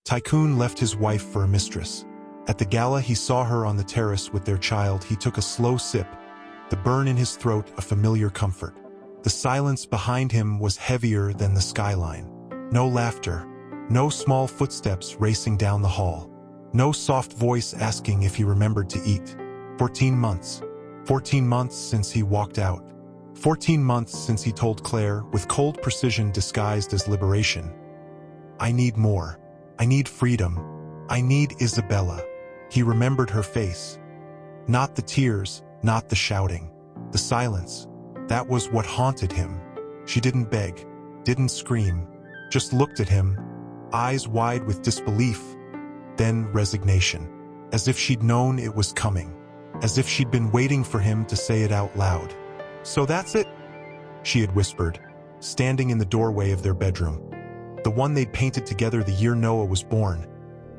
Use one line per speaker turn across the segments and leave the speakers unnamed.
Tycoon left his wife for a mistress. At the gala, he saw her on the terrace with their child. He took a slow sip, the burn in his throat a familiar comfort. The silence behind him was heavier than the skyline. No laughter, no small footsteps racing down the hall, no soft voice asking if he remembered to eat. 14 months. 14 months since he walked out. 14 months since he told Claire, with cold precision disguised as liberation, "I need more. I need freedom. I need Isabella." He remembered her face. Not the tears, not the shouting. The silence. That was what haunted him. She didn't beg, didn't scream, just looked at him, eyes wide with disbelief, then resignation. As if she'd known it was coming. As if she'd been waiting for him to say it out loud. "So that's it?" she had whispered, standing in the doorway of their bedroom. The one they'd painted together the year Noah was born.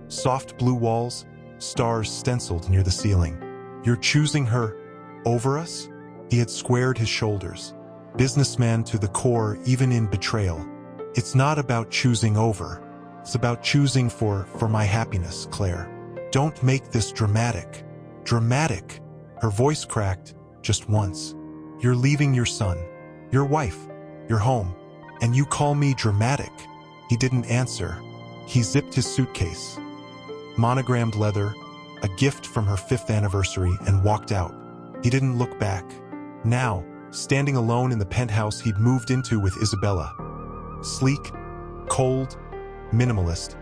Soft blue walls, stars stenciled near the ceiling. "You're choosing her over us?" He had squared his shoulders. Businessman to the core, even in betrayal. "It's not about choosing over. It's about choosing for my happiness, Claire. Don't make this dramatic." Dramatic. Her voice cracked, just once. "You're leaving your son, your wife, your home, and you call me dramatic?" He didn't answer. He zipped his suitcase. Monogrammed leather, a gift from her 5th anniversary, and walked out. He didn't look back. Now, standing alone in the penthouse he'd moved into with Isabella. Sleek, cold, minimalist.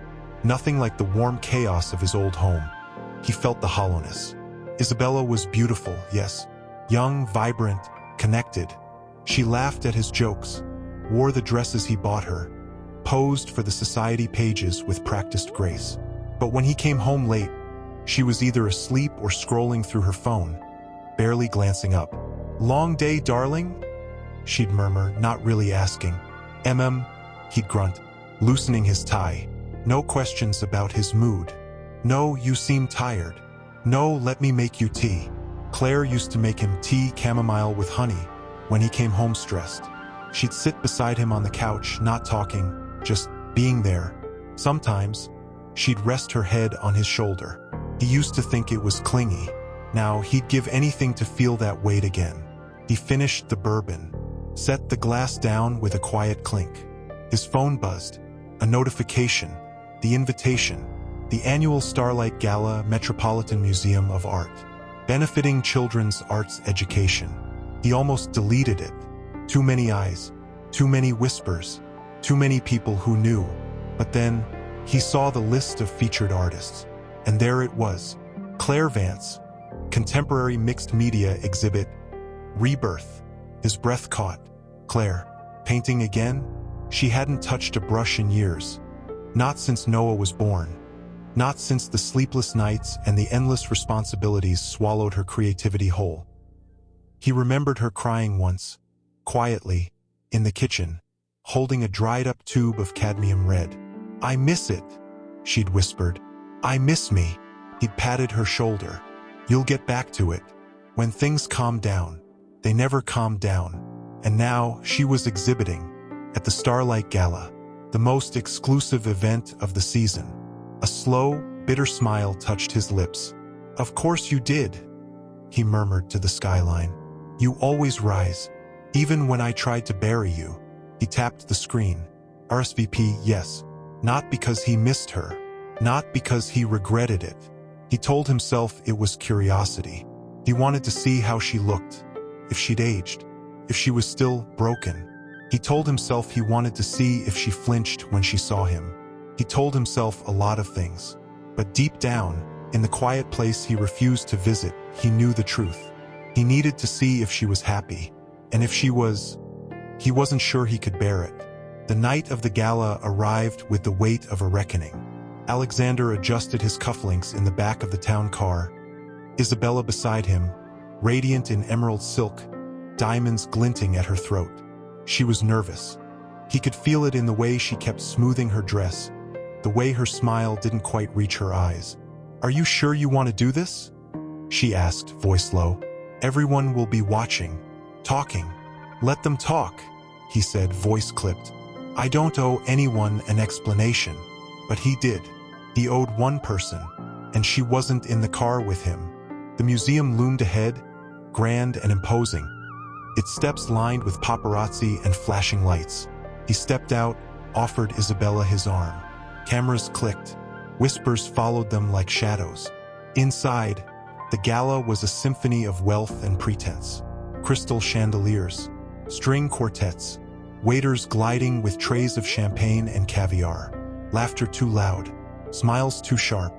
Nothing like the warm chaos of his old home. He felt the hollowness. Isabella was beautiful, yes. Young, vibrant, connected. She laughed at his jokes, wore the dresses he bought her, posed for the society pages with practiced grace. But when he came home late, she was either asleep or scrolling through her phone, barely glancing up. "Long day, darling?" she'd murmur, not really asking. He'd grunt, loosening his tie. No questions about his mood. "No, you seem tired." "No, let me make you tea." Claire used to make him tea chamomile with honey when he came home stressed. She'd sit beside him on the couch, not talking, just being there. Sometimes, she'd rest her head on his shoulder. He used to think it was clingy. Now he'd give anything to feel that weight again. He finished the bourbon, set the glass down with a quiet clink. His phone buzzed. A notification. The invitation. The annual Starlight Gala, Metropolitan Museum of Art. Benefiting children's arts education. He almost deleted it. Too many eyes. Too many whispers. Too many people who knew. But then, he saw the list of featured artists. And there it was. Claire Vance. Contemporary mixed media exhibit. Rebirth. His breath caught. Claire. Painting again? She hadn't touched a brush in years. Not since Noah was born. Not since the sleepless nights and the endless responsibilities swallowed her creativity whole. He remembered her crying once, quietly, in the kitchen, holding a dried-up tube of cadmium red. "I miss it," she'd whispered. "I miss me." He'd patted her shoulder. "You'll get back to it. When things calm down." They never calmed down. And now she was exhibiting at the Starlight Gala, the most exclusive event of the season. A slow, bitter smile touched his lips. "Of course you did," he murmured to the skyline. "You always rise, even when I tried to bury you." He tapped the screen. RSVP, yes. Not because he missed her. Not because he regretted it. He told himself it was curiosity. He wanted to see how she looked, if she'd aged, if she was still broken. He told himself he wanted to see if she flinched when she saw him. He told himself a lot of things. But deep down, in the quiet place he refused to visit, he knew the truth. He needed to see if she was happy. And if she was, he wasn't sure he could bear it. The night of the gala arrived with the weight of a reckoning. Alexander adjusted his cufflinks in the back of the town car. Isabella beside him, radiant in emerald silk, diamonds glinting at her throat. She was nervous. He could feel it in the way she kept smoothing her dress, the way her smile didn't quite reach her eyes. "Are you sure you want to do this?" she asked, voice low. "Everyone will be watching, talking." "Let them talk," he said, voice clipped. "I don't owe anyone an explanation." But he did. He owed one person, and she wasn't in the car with him. The museum loomed ahead, grand and imposing, its steps lined with paparazzi and flashing lights. He stepped out, offered Isabella his arm. Cameras clicked. Whispers followed them like shadows. Inside, the gala was a symphony of wealth and pretense. Crystal chandeliers, string quartets, waiters gliding with trays of champagne and caviar. Laughter too loud, smiles too sharp.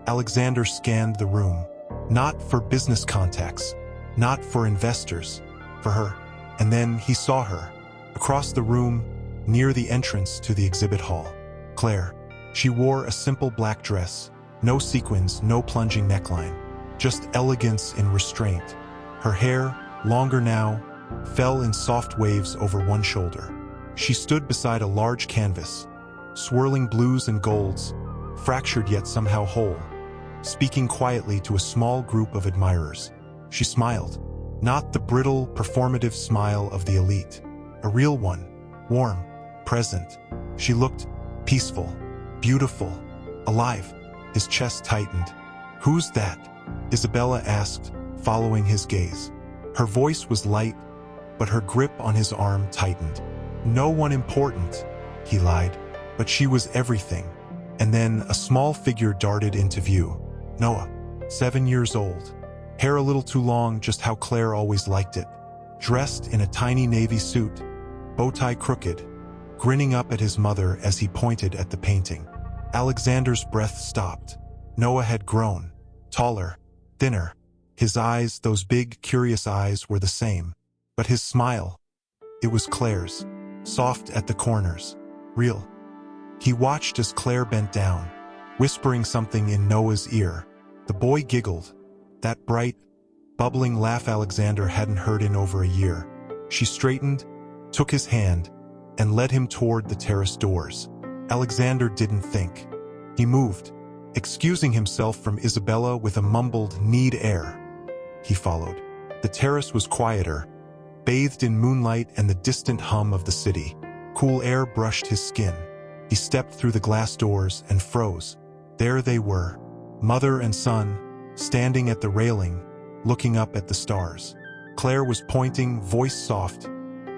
Alexander scanned the room. Not for business contacts, not for investors, for her. And then he saw her, across the room, near the entrance to the exhibit hall. Claire. She wore a simple black dress, no sequins, no plunging neckline, just elegance in restraint. Her hair, longer now, fell in soft waves over one shoulder. She stood beside a large canvas, swirling blues and golds, fractured yet somehow whole, speaking quietly to a small group of admirers. She smiled, not the brittle, performative smile of the elite, a real one, warm, present. She looked peaceful, beautiful, alive. His chest tightened. "Who's that?" Isabella asked, following his gaze. Her voice was light, but her grip on his arm tightened. "No one important," he lied, but she was everything. And then a small figure darted into view. Noah, 7 years old. Hair a little too long, just how Claire always liked it. Dressed in a tiny navy suit, bow tie crooked, grinning up at his mother as he pointed at the painting. Alexander's breath stopped. Noah had grown, taller, thinner. His eyes, those big, curious eyes, were the same. But his smile, it was Claire's, soft at the corners, real. He watched as Claire bent down, whispering something in Noah's ear. The boy giggled, that bright, bubbling laugh Alexander hadn't heard in over a year. She straightened, took his hand, and led him toward the terrace doors. Alexander didn't think. He moved, excusing himself from Isabella with a mumbled "need air." He followed. The terrace was quieter, bathed in moonlight and the distant hum of the city. Cool air brushed his skin. He stepped through the glass doors and froze. There they were, mother and son, standing at the railing, looking up at the stars. Claire was pointing, voice soft,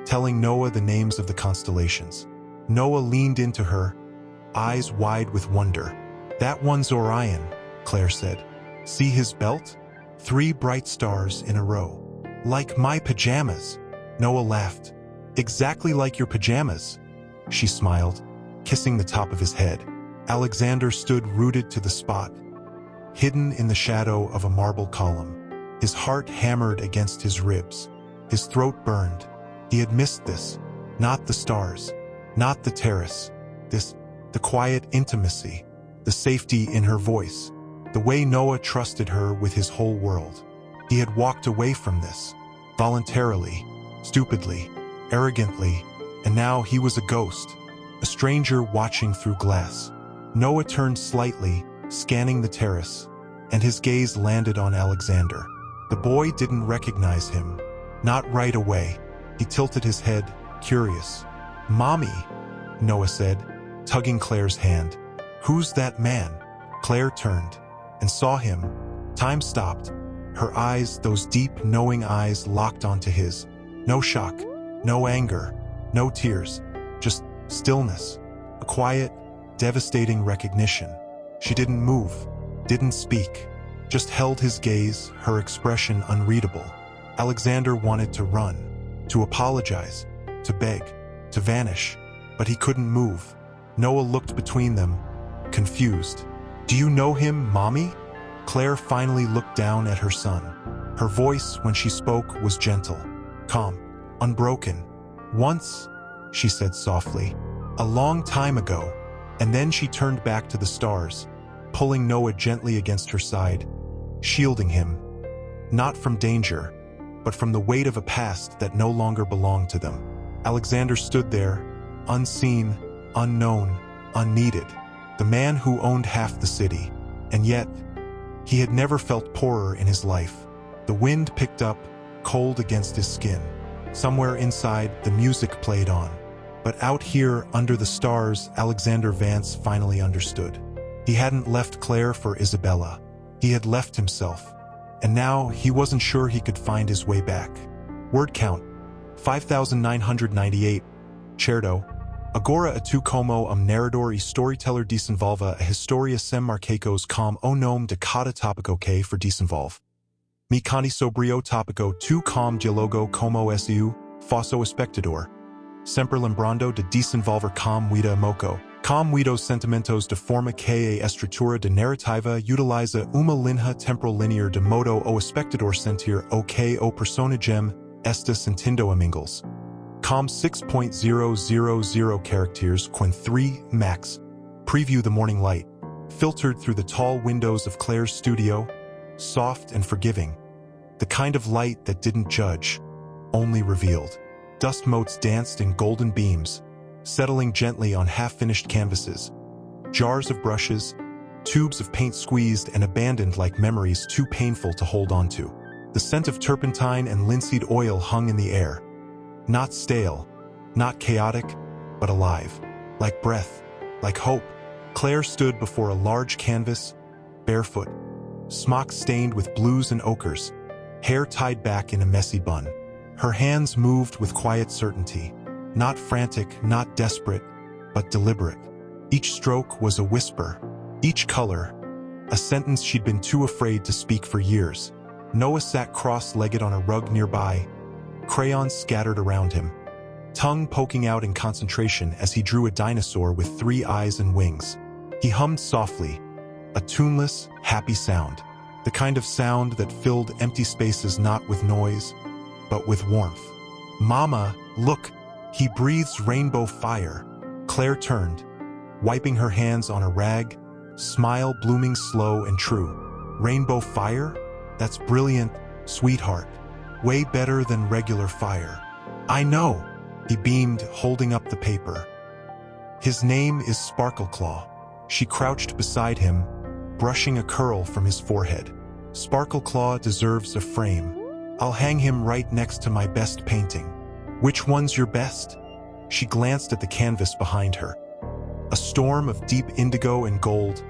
telling Noah the names of the constellations. Noah leaned into her, eyes wide with wonder. "That one's Orion," Claire said. "See his belt? 3 bright stars in a row. Like my pajamas." Noah laughed. "Exactly like your pajamas." She smiled, kissing the top of his head. Alexander stood rooted to the spot, hidden in the shadow of a marble column. His heart hammered against his ribs. His throat burned. He had missed this. Not the stars. Not the terrace. The quiet intimacy. The safety in her voice. The way Noah trusted her with his whole world. He had walked away from this. Voluntarily. Stupidly. Arrogantly. And now he was a ghost. A stranger watching through glass. Noah turned slightly, scanning the terrace, and his gaze landed on Alexander. The boy didn't recognize him. Not right away. He tilted his head, curious. "Mommy," Noah said, tugging Claire's hand. "Who's that man?" Claire turned and saw him. Time stopped. Her eyes, those deep, knowing eyes, locked onto his. No shock, no anger, no tears, just stillness. A quiet, devastating recognition. She didn't move, didn't speak, just held his gaze, her expression unreadable. Alexander wanted to run, to apologize, to beg, to vanish, but he couldn't move. Noah looked between them, confused. "Do you know him, Mommy?" Claire finally looked down at her son. Her voice, when she spoke, was gentle, calm, unbroken. "Once," she said softly, "a long time ago." And then she turned back to the stars, pulling Noah gently against her side, shielding him, not from danger, but from the weight of a past that no longer belonged to them. Alexander stood there, unseen, unknown, unneeded, the man who owned half the city. And yet, he had never felt poorer in his life. The wind picked up, cold against his skin. Somewhere inside, the music played on. But out here, under the stars, Alexander Vance finally understood. He hadn't left Claire for Isabella. He had left himself. And now he wasn't sure he could find his way back. Word count: 5,998. Certo. Agora a tu como narrador e storyteller desenvolva a historia sem marcacos com o nome de cada tópico que for desenvolve. Mi conti sobre o tópico tu com dialogo como su, faço espectador. Sempre lembrando de desenvolver com muita emoco. Com muitos sentimentos de forma que a estrutura de narrativa utiliza uma linha temporal linear de modo o espectador sentir o que o personagem está sentindo amigos. Com 6.000 characters Quen 3 max. Preview the morning light. Filtered through the tall windows of Claire's studio, soft and forgiving. The kind of light that didn't judge, only revealed. Dust motes danced in golden beams, settling gently on half-finished canvases. Jars of brushes, tubes of paint squeezed and abandoned like memories too painful to hold onto. The scent of turpentine and linseed oil hung in the air. Not stale, not chaotic, but alive. Like breath, like hope. Claire stood before a large canvas, barefoot, smock stained with blues and ochres, hair tied back in a messy bun. Her hands moved with quiet certainty, not frantic, not desperate, but deliberate. Each stroke was a whisper, each color, a sentence she'd been too afraid to speak for years. Noah sat cross-legged on a rug nearby, crayons scattered around him, tongue poking out in concentration as he drew a dinosaur with 3 eyes and wings. He hummed softly, a tuneless, happy sound, the kind of sound that filled empty spaces not with noise, but with warmth. "Mama, look," he breathed rainbow fire. Claire turned, wiping her hands on a rag, smile blooming slow and true. "Rainbow fire? That's brilliant, sweetheart. Way better than regular fire." "I know," he beamed, holding up the paper. "His name is Sparkleclaw." She crouched beside him, brushing a curl from his forehead. "Sparkleclaw deserves a frame. I'll hang him right next to my best painting." "Which one's your best?" She glanced at the canvas behind her. A storm of deep indigo and gold,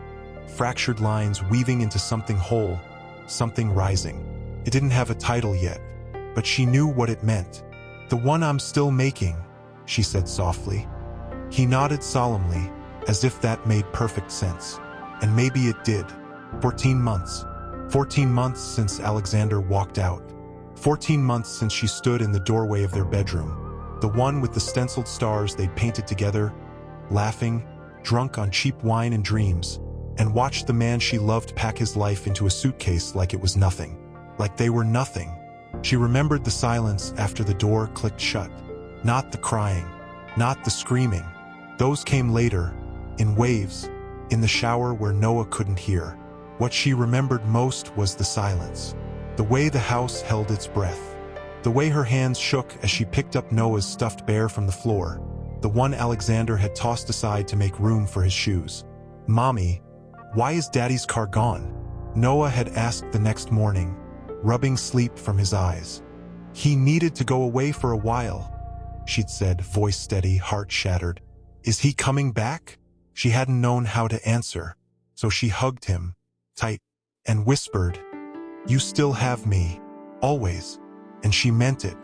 fractured lines weaving into something whole, something rising. It didn't have a title yet, but she knew what it meant. "The one I'm still making," she said softly. He nodded solemnly, as if that made perfect sense. And maybe it did. 14 months. 14 months since Alexander walked out. 14 months since she stood in the doorway of their bedroom, the one with the stenciled stars they'd painted together, laughing, drunk on cheap wine and dreams, and watched the man she loved pack his life into a suitcase like it was nothing. Like they were nothing. She remembered the silence after the door clicked shut. Not the crying, not the screaming. Those came later, in waves, in the shower where Noah couldn't hear. What she remembered most was the silence. The way the house held its breath. The way her hands shook as she picked up Noah's stuffed bear from the floor, the one Alexander had tossed aside to make room for his shoes. "Mommy, why is Daddy's car gone?" Noah had asked the next morning, rubbing sleep from his eyes. "He needed to go away for a while," she'd said, voice steady, heart shattered. "Is he coming back?" She hadn't known how to answer, so she hugged him, tight, and whispered, "You still have me, always." And she meant it.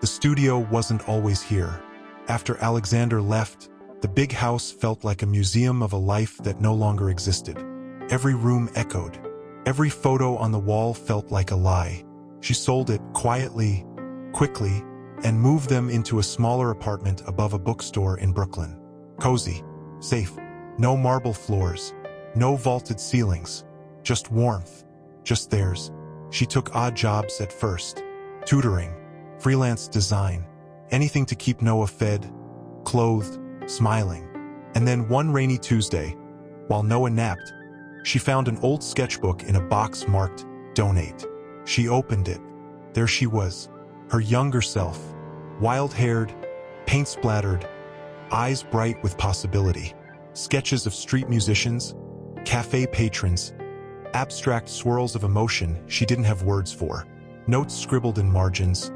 The studio wasn't always here. After Alexander left, the big house felt like a museum of a life that no longer existed. Every room echoed. Every photo on the wall felt like a lie. She sold it quietly, quickly, and moved them into a smaller apartment above a bookstore in Brooklyn. Cozy, safe, no marble floors, no vaulted ceilings, just warmth, just theirs. She took odd jobs at first. Tutoring, freelance design, anything to keep Noah fed, clothed, smiling. And then one rainy Tuesday, while Noah napped, she found an old sketchbook in a box marked "Donate." She opened it. There she was, her younger self, wild-haired, paint-splattered, eyes bright with possibility. Sketches of street musicians, cafe patrons, abstract swirls of emotion she didn't have words for. Notes scribbled in margins.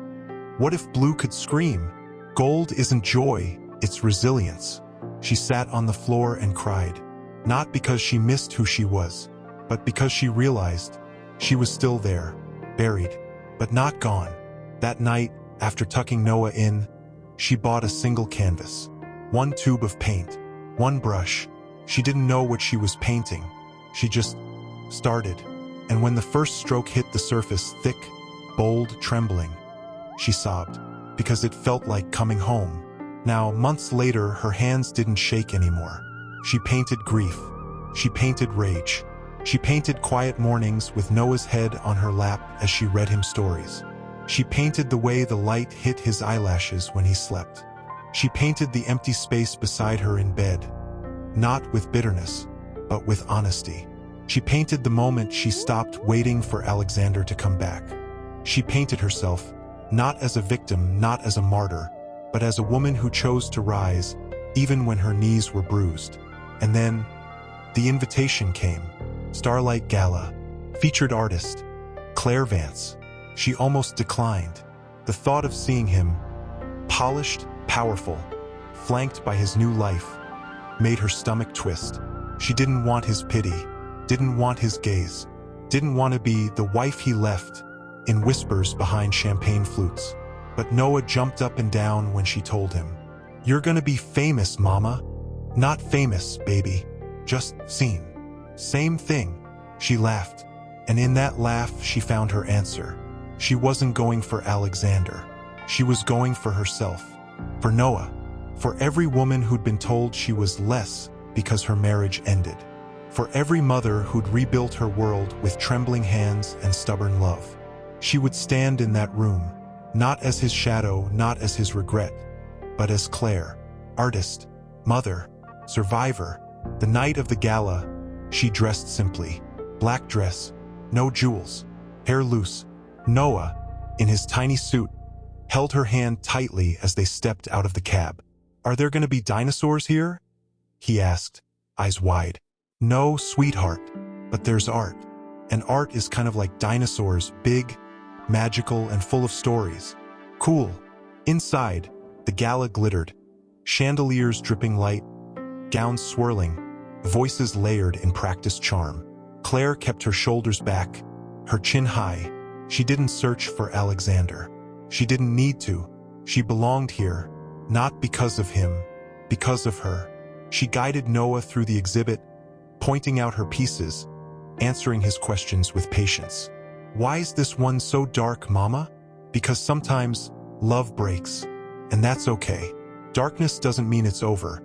What if blue could scream? Gold isn't joy, it's resilience. She sat on the floor and cried. Not because she missed who she was, but because she realized she was still there, buried, but not gone. That night, after tucking Noah in, she bought a single canvas, one tube of paint, one brush. She didn't know what she was painting. She just started. And when the first stroke hit the surface, thick, bold, trembling, she sobbed, because it felt like coming home. Now, months later, her hands didn't shake anymore. She painted grief. She painted rage. She painted quiet mornings with Noah's head on her lap as she read him stories. She painted the way the light hit his eyelashes when he slept. She painted the empty space beside her in bed, not with bitterness, but with honesty. She painted the moment she stopped waiting for Alexander to come back. She painted herself, not as a victim, not as a martyr, but as a woman who chose to rise, even when her knees were bruised. And then, the invitation came. Starlight Gala. Featured artist, Claire Vance. She almost declined. The thought of seeing him, polished, powerful, flanked by his new life, made her stomach twist. She didn't want his pity, didn't want his gaze, didn't want to be the wife he left in whispers behind champagne flutes. But Noah jumped up and down when she told him, "You're gonna be famous, Mama." "Not famous, baby. Just seen." "Same thing." She laughed, and in that laugh she found her answer. She wasn't going for Alexander. She was going for herself, for Noah, for every woman who'd been told she was less because her marriage ended, for every mother who'd rebuilt her world with trembling hands and stubborn love. She would stand in that room, not as his shadow, not as his regret, but as Claire, artist, mother, survivor. The night of the gala, she dressed simply. Black dress, no jewels, hair loose. Noah, in his tiny suit, held her hand tightly as they stepped out of the cab. "Are there going to be dinosaurs here?" he asked, eyes wide. "No, sweetheart, but there's art. And art is kind of like dinosaurs, big, magical, and full of stories." "Cool." Inside, the gala glittered. Chandeliers dripping light, gowns swirling, voices layered in practiced charm. Claire kept her shoulders back, her chin high. She didn't search for Alexander. She didn't need to. She belonged here, not because of him, because of her. She guided Noah through the exhibit, pointing out her pieces, answering his questions with patience. "Why is this one so dark, Mama?" "Because sometimes love breaks, and that's okay. Darkness doesn't mean it's over.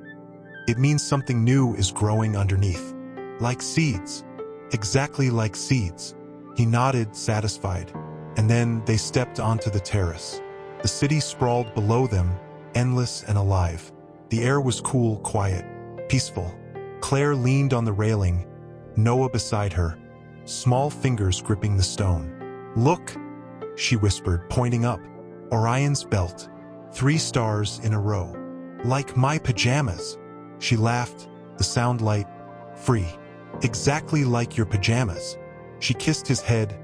It means something new is growing underneath. Like seeds. Exactly like seeds." He nodded, satisfied, and then they stepped onto the terrace. The city sprawled below them, endless and alive. The air was cool, quiet, peaceful. Claire leaned on the railing, Noah beside her, small fingers gripping the stone. "Look," she whispered, pointing up. "Orion's belt. 3 stars in a row. Like my pajamas." She laughed, the sound light, free. "Exactly like your pajamas." She kissed his head,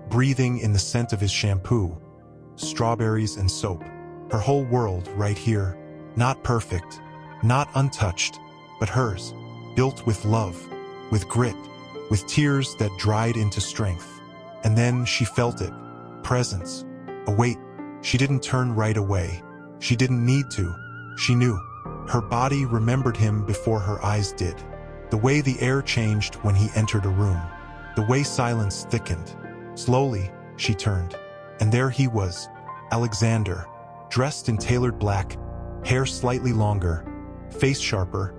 breathing in the scent of his shampoo, strawberries and soap. Her whole world right here, not perfect, not untouched, but hers, built with love, with grit, with tears that dried into strength. And then she felt it, presence, a weight. She didn't turn right away. She didn't need to. She knew. Her body remembered him before her eyes did. The way the air changed when he entered a room. The way silence thickened. Slowly, she turned. And there he was, Alexander, dressed in tailored black, hair slightly longer, face sharper,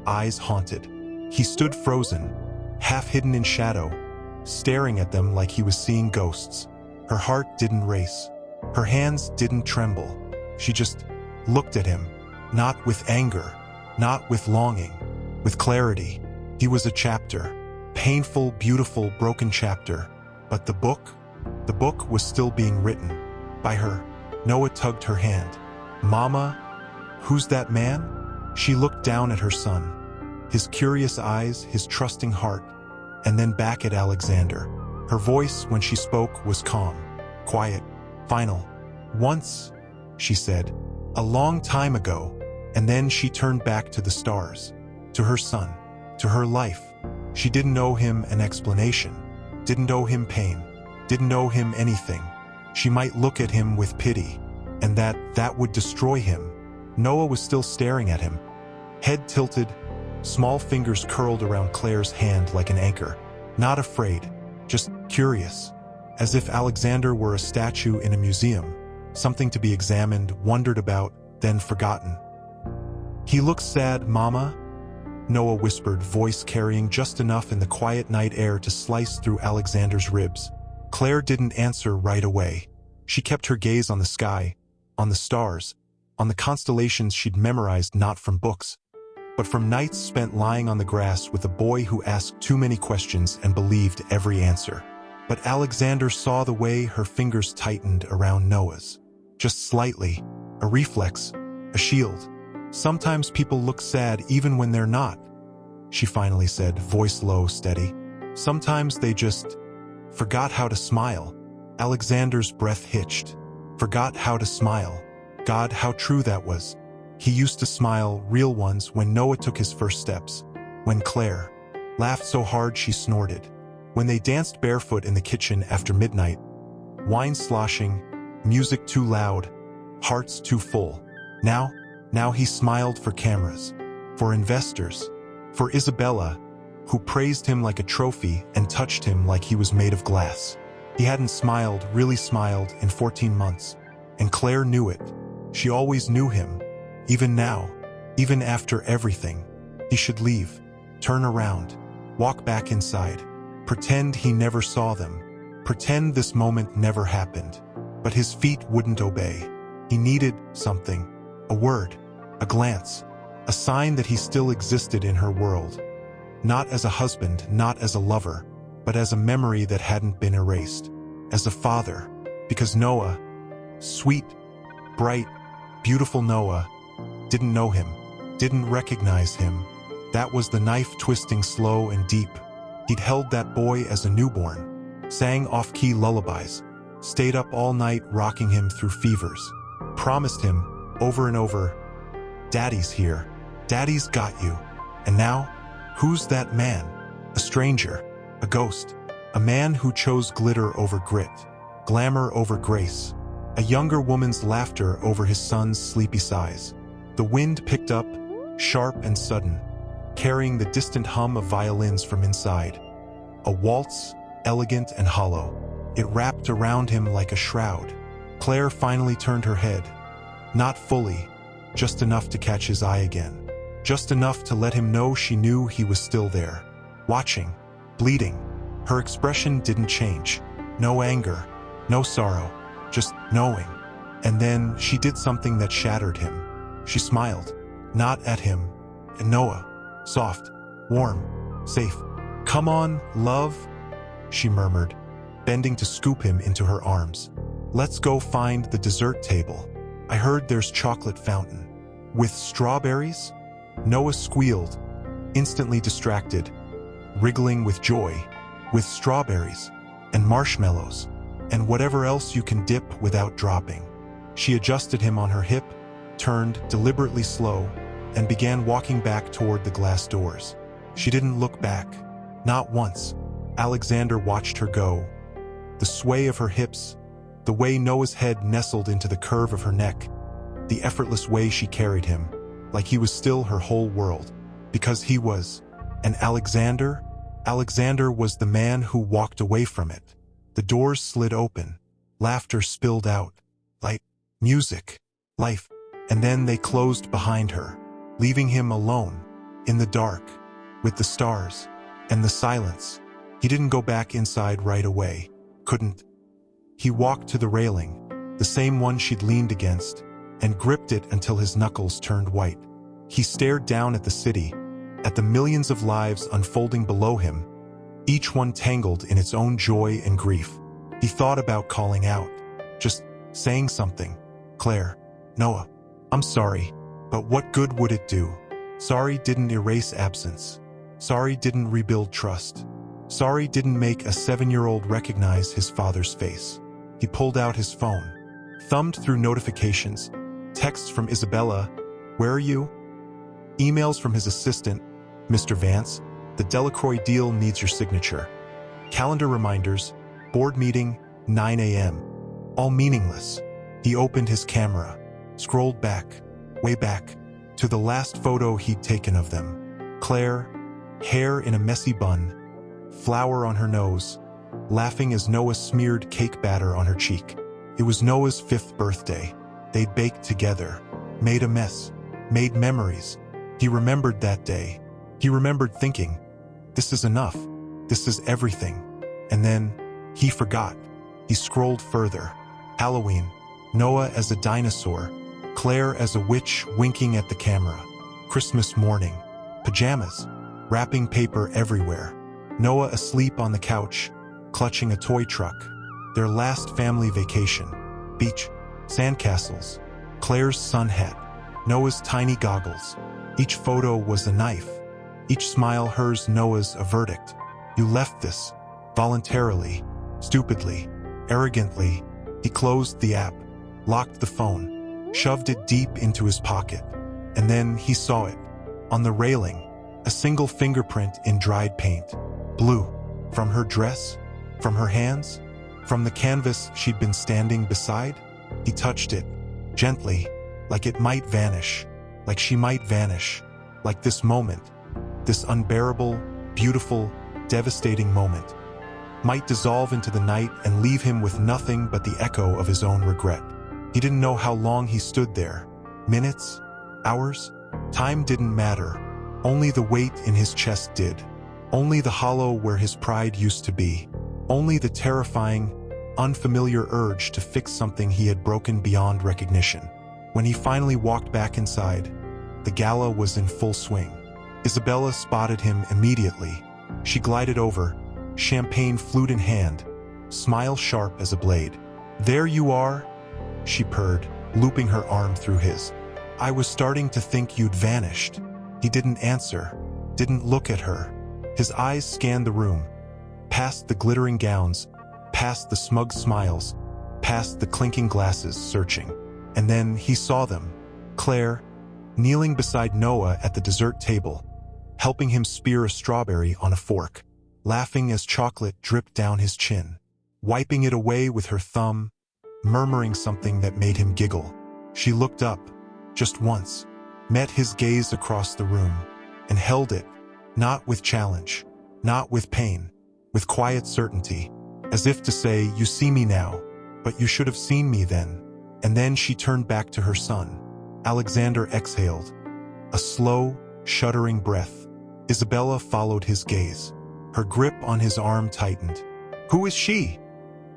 eyes haunted. He stood frozen, half hidden in shadow, staring at them like he was seeing ghosts. Her heart didn't race. Her hands didn't tremble. She just looked at him, not with anger, not with longing, with clarity. He was a chapter. Painful, beautiful, broken chapter. But the book was still being written. By her. Noah tugged her hand. "Mama, who's that man?" She looked down at her son. His curious eyes, his trusting heart, and then back at Alexander. Her voice, when she spoke, was calm, quiet, final. "Once," she said, "a long time ago." And then she turned back to the stars, to her son. to her life. She didn't owe him an explanation, didn't owe him pain, didn't owe him anything. She might look at him with pity, and that would destroy him. Noah was still staring at him, head tilted, small fingers curled around Claire's hand like an anchor. Not afraid, just curious, as if Alexander were a statue in a museum, something to be examined, wondered about, then forgotten. "He looks sad, Mama," Noah whispered, voice carrying just enough in the quiet night air to slice through Alexander's ribs. Claire didn't answer right away. She kept her gaze on the sky, on the stars, on the constellations she'd memorized not from books, but from nights spent lying on the grass with a boy who asked too many questions and believed every answer. But Alexander saw the way her fingers tightened around Noah's. Just slightly, a reflex, a shield. "Sometimes people look sad even when they're not," she finally said, voice low, steady. "Sometimes they just forgot how to smile." Alexander's breath hitched. Forgot how to smile. God, how true that was. He used to smile, real ones, when Noah took his first steps. When Claire laughed so hard she snorted. When they danced barefoot in the kitchen after midnight. Wine sloshing, music too loud, hearts too full. Now he smiled for cameras, for investors, for Isabella, who praised him like a trophy and touched him like he was made of glass. He hadn't smiled, really smiled, in 14 months. And Claire knew it. She always knew him. Even now, even after everything. He should leave, turn around, walk back inside, pretend he never saw them, pretend this moment never happened. But his feet wouldn't obey. He needed something, a word, a glance, a sign that he still existed in her world. Not as a husband, not as a lover, but as a memory that hadn't been erased. As a father. Because Noah, sweet, bright, beautiful Noah, didn't know him, didn't recognize him. That was the knife twisting slow and deep. He'd held that boy as a newborn, sang off-key lullabies, stayed up all night rocking him through fevers, promised him, over and over, "Daddy's here, Daddy's got you." And now, who's that man? A stranger, a ghost, a man who chose glitter over grit, glamour over grace, a younger woman's laughter over his son's sleepy sighs. The wind picked up, sharp and sudden, carrying the distant hum of violins from inside. A waltz, elegant and hollow. It wrapped around him like a shroud. Claire finally turned her head. Not fully, just enough to catch his eye again. Just enough to let him know she knew he was still there. Watching, bleeding. Her expression didn't change. No anger, no sorrow, just knowing. And then she did something that shattered him. She smiled, not at him, at Noah. Soft, warm, safe. "Come on, love," she murmured, bending to scoop him into her arms. "Let's go find the dessert table. I heard there's chocolate fountain." "With strawberries?" Noah squealed, instantly distracted, wriggling with joy. "With strawberries, and marshmallows, and whatever else you can dip without dropping." She adjusted him on her hip, turned deliberately slow, and began walking back toward the glass doors. She didn't look back, not once. Alexander watched her go. The sway of her hips, the way Noah's head nestled into the curve of her neck, the effortless way she carried him, like he was still her whole world. Because he was. And Alexander was the man who walked away from it. The doors slid open. Laughter spilled out. Light, music, life. And then they closed behind her, leaving him alone, in the dark, with the stars, and the silence. He didn't go back inside right away. Couldn't. He walked to the railing, the same one she'd leaned against, and gripped it until his knuckles turned white. He stared down at the city, at the millions of lives unfolding below him, each one tangled in its own joy and grief. He thought about calling out, just saying something. "Claire, Noah, I'm sorry, but what good would it do? Sorry didn't erase absence. Sorry didn't rebuild trust. Sorry didn't make a 7-year-old recognize his father's face." He pulled out his phone, thumbed through notifications, texts from Isabella, "Where are you?" Emails from his assistant, Mr. Vance, the Delacroix deal needs your signature. Calendar reminders, board meeting, 9 a.m. All meaningless. He opened his camera, scrolled back, way back, to the last photo he'd taken of them. Claire, hair in a messy bun, flour on her nose, laughing as Noah smeared cake batter on her cheek. It was Noah's 5th birthday. They'd baked together, made a mess, made memories. He remembered that day. He remembered thinking, this is enough. This is everything. And then, he forgot. He scrolled further. Halloween, Noah as a dinosaur, Claire as a witch winking at the camera. Christmas morning, pajamas, wrapping paper everywhere. Noah asleep on the couch, clutching a toy truck. Their last family vacation. Beach, sandcastles, Claire's sun hat, Noah's tiny goggles. Each photo was a knife. Each smile hers, Noah's a verdict. You left this, voluntarily, stupidly, arrogantly. He closed the app, locked the phone, shoved it deep into his pocket. And then he saw it. On the railing, a single fingerprint in dried paint. Blue. From her dress? From her hands? From the canvas she'd been standing beside? He touched it, gently, like it might vanish, like she might vanish, like this moment, this unbearable, beautiful, devastating moment, might dissolve into the night and leave him with nothing but the echo of his own regret. He didn't know how long he stood there. Minutes? Hours? Time didn't matter. Only the weight in his chest did. Only the hollow where his pride used to be. Only the terrifying, unfamiliar urge to fix something he had broken beyond recognition. When he finally walked back inside, the gala was in full swing. Isabella spotted him immediately. She glided over, champagne flute in hand, smile sharp as a blade. "There you are," she purred, looping her arm through his. "I was starting to think you'd vanished." He didn't answer, didn't look at her. His eyes scanned the room, past the glittering gowns, past the smug smiles, past the clinking glasses, searching. And then he saw them. Claire, kneeling beside Noah at the dessert table, helping him spear a strawberry on a fork, laughing as chocolate dripped down his chin, wiping it away with her thumb, murmuring something that made him giggle. She looked up, just once, met his gaze across the room, and held it, not with challenge, not with pain, with quiet certainty, as if to say, "You see me now, but you should have seen me then." And then she turned back to her son. Alexander exhaled, a slow, shuddering breath. Isabella followed his gaze. Her grip on his arm tightened. "Who is she?"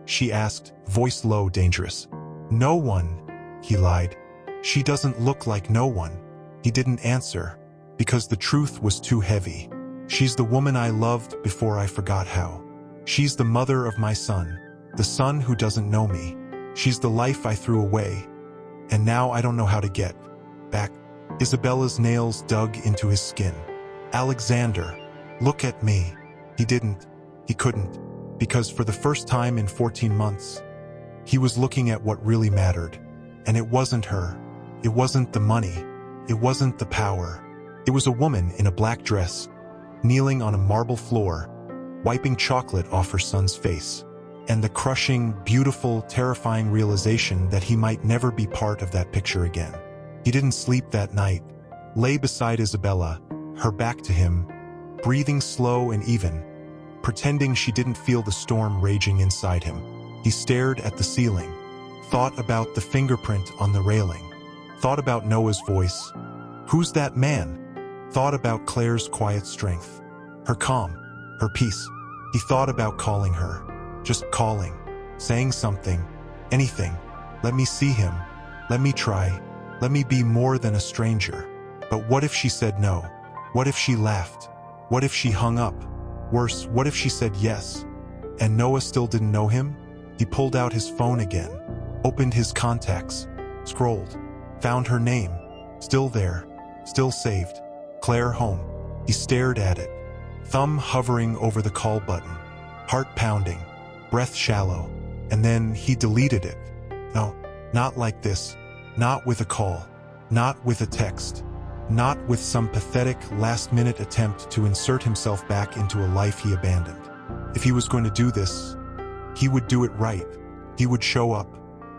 she asked, voice low, dangerous. "No one," he lied. "She doesn't look like no one." He didn't answer, because the truth was too heavy. "She's the woman I loved before I forgot how. She's the mother of my son, the son who doesn't know me. She's the life I threw away, and now I don't know how to get back." Isabella's nails dug into his skin. "Alexander, look at me." He didn't. He couldn't. Because for the first time in 14 months, he was looking at what really mattered. And it wasn't her. It wasn't the money. It wasn't the power. It was a woman in a black dress, kneeling on a marble floor, wiping chocolate off her son's face. And the crushing, beautiful, terrifying realization that he might never be part of that picture again. He didn't sleep that night, lay beside Isabella, her back to him, breathing slow and even, pretending she didn't feel the storm raging inside him. He stared at the ceiling, thought about the fingerprint on the railing, thought about Noah's voice. "Who's that man?" Thought about Claire's quiet strength, her calm, her peace. He thought about calling her, just calling, saying something, anything. "Let me see him. Let me try. Let me be more than a stranger." But what if she said no? What if she laughed? What if she hung up? Worse, what if she said yes? And Noah still didn't know him? He pulled out his phone again, opened his contacts, scrolled, found her name, still there, still saved. Claire home. He stared at it, thumb hovering over the call button, heart pounding, breath shallow, and then he deleted it. No, not like this, not with a call, not with a text. not with some pathetic, last-minute attempt to insert himself back into a life he abandoned. If he was going to do this, he would do it right. He would show up,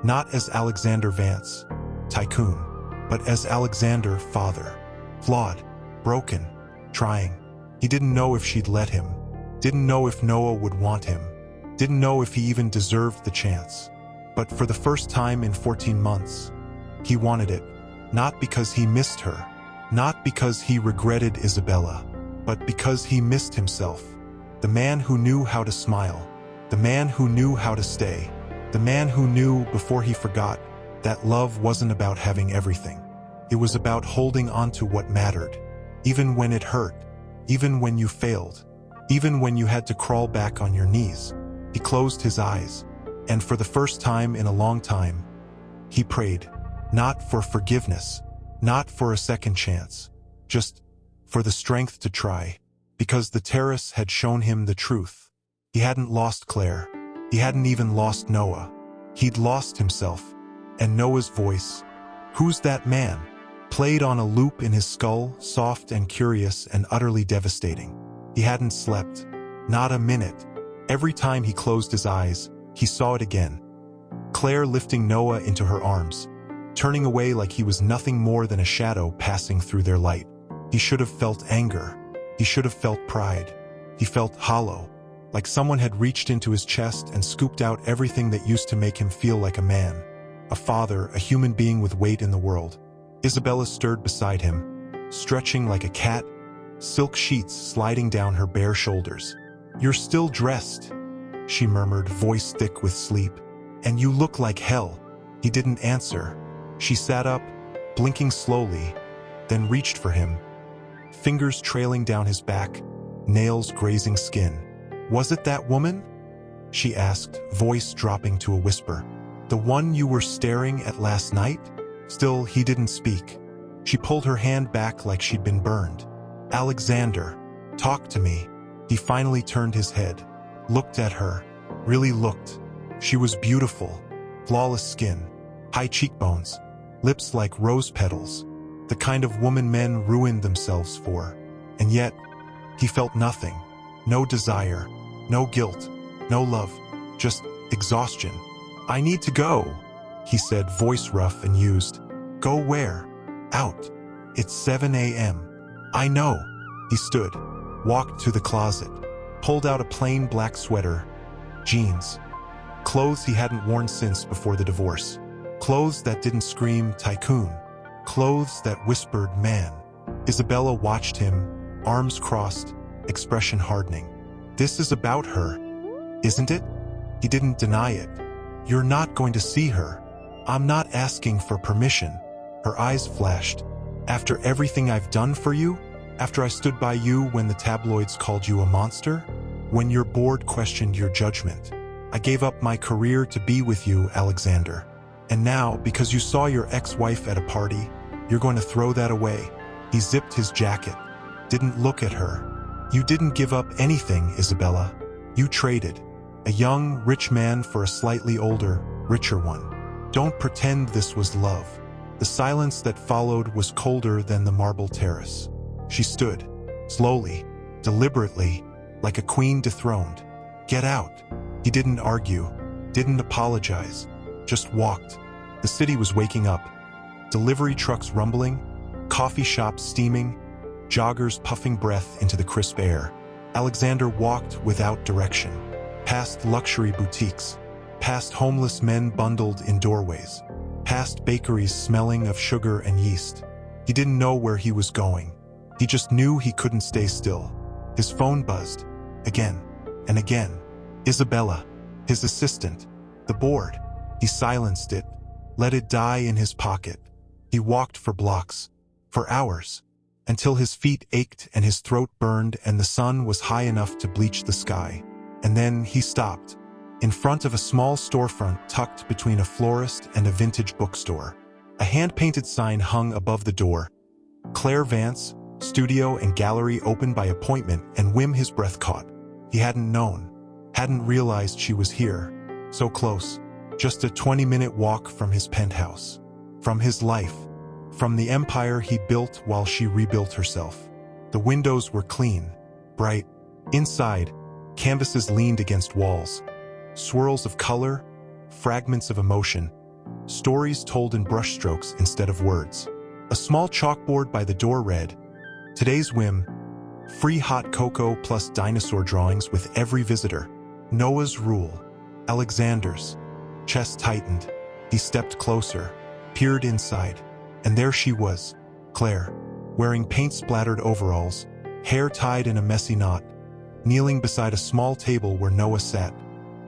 not as Alexander Vance, Tycoon, but as Alexander, father. Flawed, broken, trying. He didn't know if she'd let him, didn't know if Noah would want him, didn't know if he even deserved the chance. But for the first time in 14 months, he wanted it, not because he missed her, not because he regretted Isabella, but because he missed himself. The man who knew how to smile, the man who knew how to stay, the man who knew before he forgot that love wasn't about having everything. It was about holding on to what mattered, even when it hurt, even when you failed, even when you had to crawl back on your knees. He closed his eyes, and for the first time in a long time, he prayed, not for forgiveness, not for a second chance, just for the strength to try, because the terrace had shown him the truth. He hadn't lost Claire. He hadn't even lost Noah. He'd lost himself, and Noah's voice, "Who's that man?" played on a loop in his skull, soft and curious and utterly devastating. He hadn't slept, not a minute. Every time he closed his eyes, he saw it again. Claire lifting Noah into her arms, turning away like he was nothing more than a shadow passing through their light. He should have felt anger. He should have felt pride. He felt hollow, like someone had reached into his chest and scooped out everything that used to make him feel like a man, a father, a human being with weight in the world. Isabella stirred beside him, stretching like a cat, silk sheets sliding down her bare shoulders. "You're still dressed," she murmured, voice thick with sleep. "And you look like hell." He didn't answer. She sat up, blinking slowly, then reached for him, fingers trailing down his back, nails grazing skin. "Was it that woman?" she asked, voice dropping to a whisper. "The one you were staring at last night?" Still, he didn't speak. She pulled her hand back like she'd been burned. "Alexander, talk to me." He finally turned his head, looked at her, really looked. She was beautiful, flawless skin, high cheekbones, lips like rose petals, the kind of woman men ruined themselves for. And yet, he felt nothing, no desire, no guilt, no love, just exhaustion. "I need to go," he said, voice rough and used. "Go where?" "Out. It's 7 a.m. "I know." He stood, walked to the closet, pulled out a plain black sweater, jeans, clothes he hadn't worn since before the divorce, clothes that didn't scream Tycoon, clothes that whispered man. Isabella watched him, arms crossed, expression hardening. "This is about her, isn't it?" He didn't deny it. "You're not going to see her." "I'm not asking for permission." Her eyes flashed. "After everything I've done for you? After I stood by you when the tabloids called you a monster? When your board questioned your judgment? I gave up my career to be with you, Alexander. And now, because you saw your ex-wife at a party, you're going to throw that away." He zipped his jacket, didn't look at her. "You didn't give up anything, Isabella. You traded a young, rich man for a slightly older, richer one. Don't pretend this was love." The silence that followed was colder than the marble terrace. She stood, slowly, deliberately, like a queen dethroned. "Get out." He didn't argue, didn't apologize, just walked. The city was waking up. Delivery trucks rumbling, coffee shops steaming, joggers puffing breath into the crisp air. Alexander walked without direction, past luxury boutiques, past homeless men bundled in doorways, past bakeries smelling of sugar and yeast. He didn't know where he was going. He just knew he couldn't stay still. His phone buzzed, again and again. Isabella, his assistant, the board. He silenced it, let it die in his pocket. He walked for blocks, for hours, until his feet ached and his throat burned and the sun was high enough to bleach the sky. And then he stopped, in front of a small storefront tucked between a florist and a vintage bookstore. A hand-painted sign hung above the door. Claire Vance, studio and gallery open by appointment, and whim his breath caught. He hadn't known, hadn't realized she was here, so close, just a 20-minute walk from his penthouse, from his life, from the empire he built while she rebuilt herself. The windows were clean, bright. Inside, canvases leaned against walls. Swirls of color, fragments of emotion, stories told in brushstrokes instead of words. A small chalkboard by the door read, "Today's whim, free hot cocoa plus dinosaur drawings with every visitor. Noah's rule." Alexander's chest tightened. He stepped closer, peered inside, and there she was, Claire, wearing paint-splattered overalls, hair tied in a messy knot, kneeling beside a small table where Noah sat,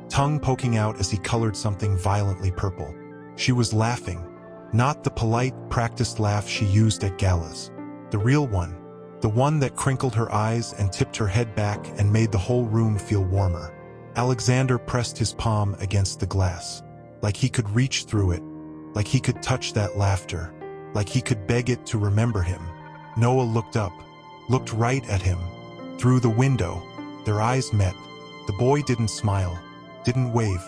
tongue poking out as he colored something violently purple. She was laughing, not the polite, practiced laugh she used at galas. The real one, the one that crinkled her eyes and tipped her head back and made the whole room feel warmer. Alexander pressed his palm against the glass, like he could reach through it, like he could touch that laughter, like he could beg it to remember him. Noah looked up, looked right at him. Through the window, their eyes met. The boy didn't smile, didn't wave,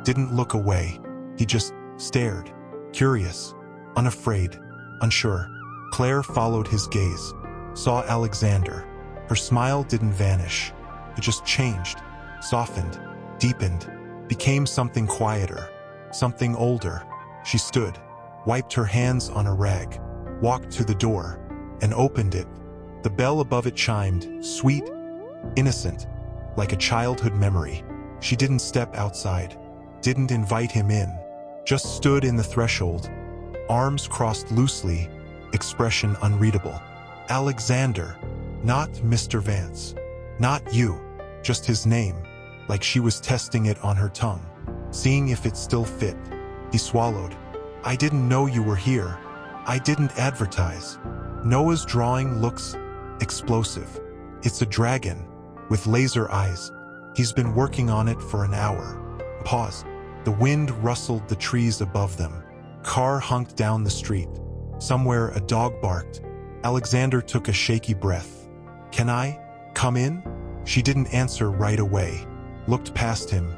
didn't look away. He just stared, curious, unafraid, unsure. Claire followed his gaze, saw Alexander. Her smile didn't vanish. It just changed, softened, deepened, became something quieter, something older. She stood, wiped her hands on a rag, walked to the door, and opened it. The bell above it chimed, sweet, innocent, like a childhood memory. She didn't step outside, didn't invite him in, just stood in the threshold, arms crossed loosely, expression unreadable. Alexander, not Mr. Vance, not you, just his name, like she was testing it on her tongue, seeing if it still fit. He swallowed. "I didn't know you were here. I didn't advertise." Noah's drawing looks explosive. It's a dragon, with laser eyes. He's been working on it for an hour. Pause. The wind rustled the trees above them. Car honked down the street. Somewhere a dog barked. Alexander took a shaky breath. "Can I come in?" She didn't answer right away. Looked past him.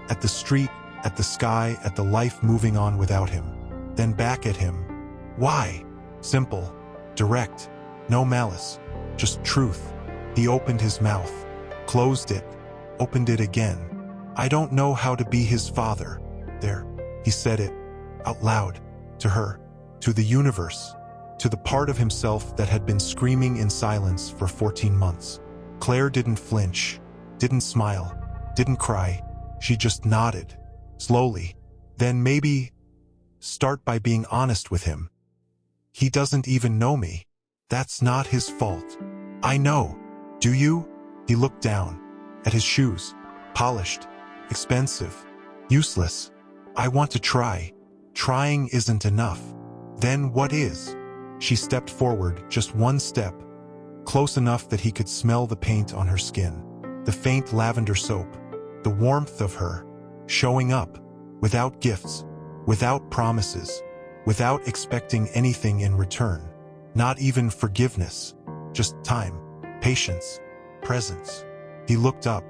At the street, at the sky, at the life moving on without him. Then back at him. Why? Simple. Direct. No malice. Just truth. He opened his mouth. Closed it. Opened it again. "I don't know how to be his father." There. He said it. Out loud. To her. To the universe. To the part of himself that had been screaming in silence for 14 months. Claire didn't flinch. Didn't smile. Didn't cry. She just nodded. Slowly. Then maybe start by being honest with him. "He doesn't even know me. That's not his fault." "I know. Do you?" He looked down. At his shoes. Polished. Expensive. Useless. "I want to try." "Trying isn't enough." "Then what is?" She stepped forward, just one step. Close enough that he could smell the paint on her skin. The faint lavender soap. The warmth of her. Showing up. Without gifts. Without promises. Without expecting anything in return. Not even forgiveness. Just time. Patience. Presence. He looked up.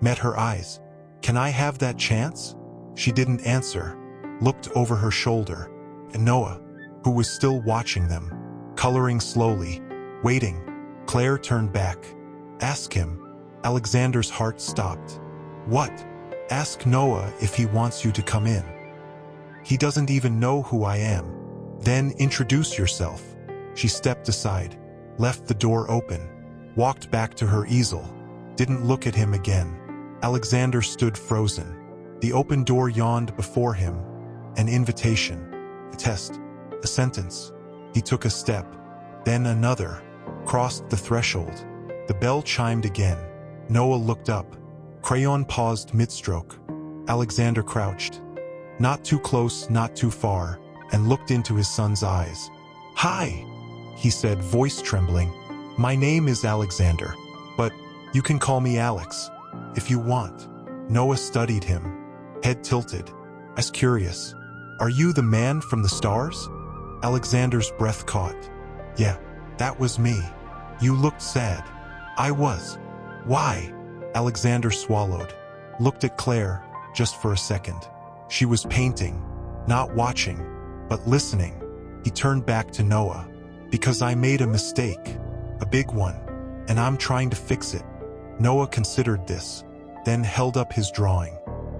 Met her eyes. "Can I have that chance?" She didn't answer. Looked over her shoulder. And Noah, who was still watching them, coloring slowly, waiting. Claire turned back. "Ask him." Alexander's heart stopped. "What?" "Ask Noah if he wants you to come in." "He doesn't even know who I am." "Then introduce yourself." She stepped aside, left the door open, walked back to her easel, didn't look at him again. Alexander stood frozen. The open door yawned before him. An invitation. A test. A sentence. He took a step. Then another. Crossed the threshold. The bell chimed again. Noah looked up. Crayon paused mid-stroke. Alexander crouched. Not too close, not too far, and looked into his son's eyes. "Hi," he said, voice trembling. "My name is Alexander, but you can call me Alex, if you want." Noah studied him, head tilted, as curious. "Are you the man from the stars?" Alexander's breath caught. "Yeah, that was me." "You looked sad." "I was." "Why?" Alexander swallowed, looked at Claire, just for a second. She was painting, not watching, but listening. He turned back to Noah. Because I made a mistake. A big one. And I'm trying to fix it. Noah considered this, then held up his drawing.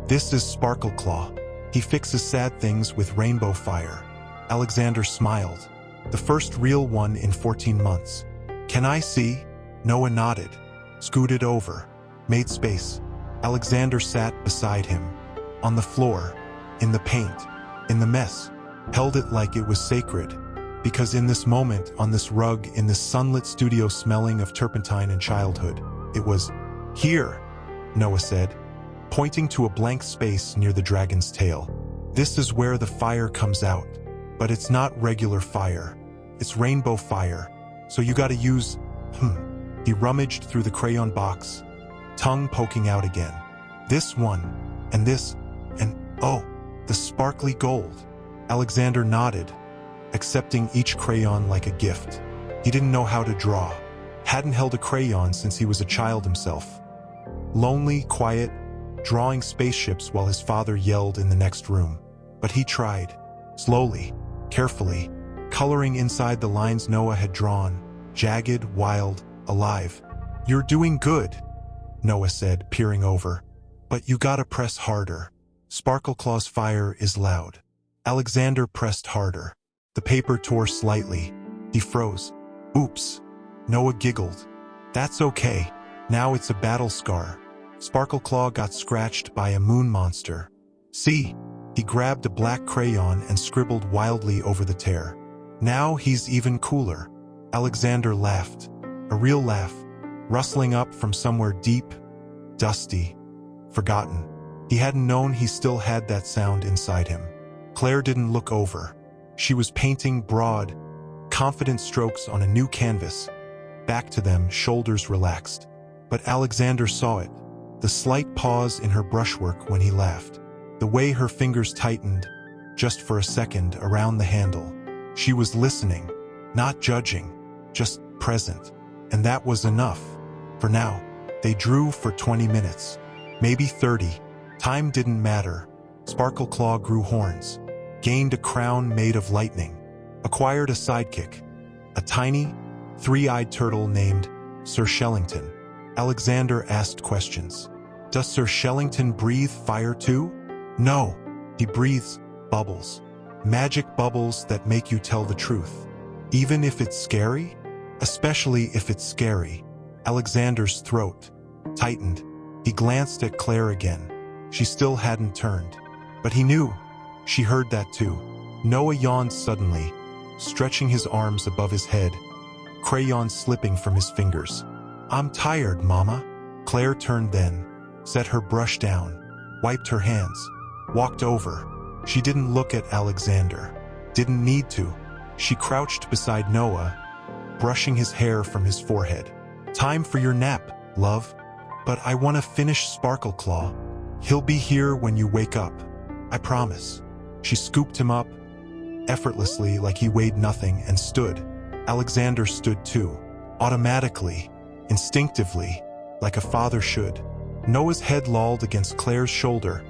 This is Sparkleclaw. He fixes sad things with rainbow fire. Alexander smiled. The first real one in 14 months. Can I see? Noah nodded, scooted over, made space. Alexander sat beside him. On the floor, in the paint, in the mess, held it like it was sacred. Because in this moment, on this rug, in this sunlit studio smelling of turpentine and childhood, it was, "Here," Noah said, pointing to a blank space near the dragon's tail. "This is where the fire comes out. But it's not regular fire. It's rainbow fire. So you gotta use..." He rummaged through the crayon box, tongue poking out again. "This one, and this, and oh, the sparkly gold." Alexander nodded, accepting each crayon like a gift. He didn't know how to draw. Hadn't held a crayon since he was a child himself. Lonely, quiet, drawing spaceships while his father yelled in the next room. But he tried, slowly, carefully, coloring inside the lines Noah had drawn, jagged, wild, alive. "You're doing good," Noah said, peering over. "But you gotta press harder. Sparkleclaw's fire is loud." Alexander pressed harder. The paper tore slightly. He froze. "Oops." Noah giggled. "That's okay. Now it's a battle scar." Sparkleclaw got scratched by a moon monster. "See?" He grabbed a black crayon and scribbled wildly over the tear. "Now he's even cooler." Alexander laughed. A real laugh, rustling up from somewhere deep, dusty, forgotten. He hadn't known he still had that sound inside him. Claire didn't look over. She was painting broad, confident strokes on a new canvas. Back to them, shoulders relaxed. But Alexander saw it, the slight pause in her brushwork when he laughed. The way her fingers tightened, just for a second, around the handle. She was listening, not judging, just present. And that was enough. For now, they drew for 20 minutes. Maybe 30. Time didn't matter. Sparkleclaw grew horns, gained a crown made of lightning, acquired a sidekick, a tiny, three-eyed turtle named Sir Shellington. Alexander asked questions. "Does Sir Shellington breathe fire too?" "No, he breathes bubbles. Magic bubbles that make you tell the truth. Even if it's scary? Especially if it's scary." Alexander's throat tightened. He glanced at Claire again. She still hadn't turned. But he knew. She heard that too. Noah yawned suddenly, stretching his arms above his head, crayon slipping from his fingers. "I'm tired, Mama." Claire turned then, set her brush down, wiped her hands, walked over. She didn't look at Alexander. Didn't need to. She crouched beside Noah, brushing his hair from his forehead. "Time for your nap, love. But I want to finish Sparkleclaw. He'll be here when you wake up. I promise." She scooped him up, effortlessly like he weighed nothing, and stood. Alexander stood too, automatically, instinctively, like a father should. Noah's head lolled against Claire's shoulder,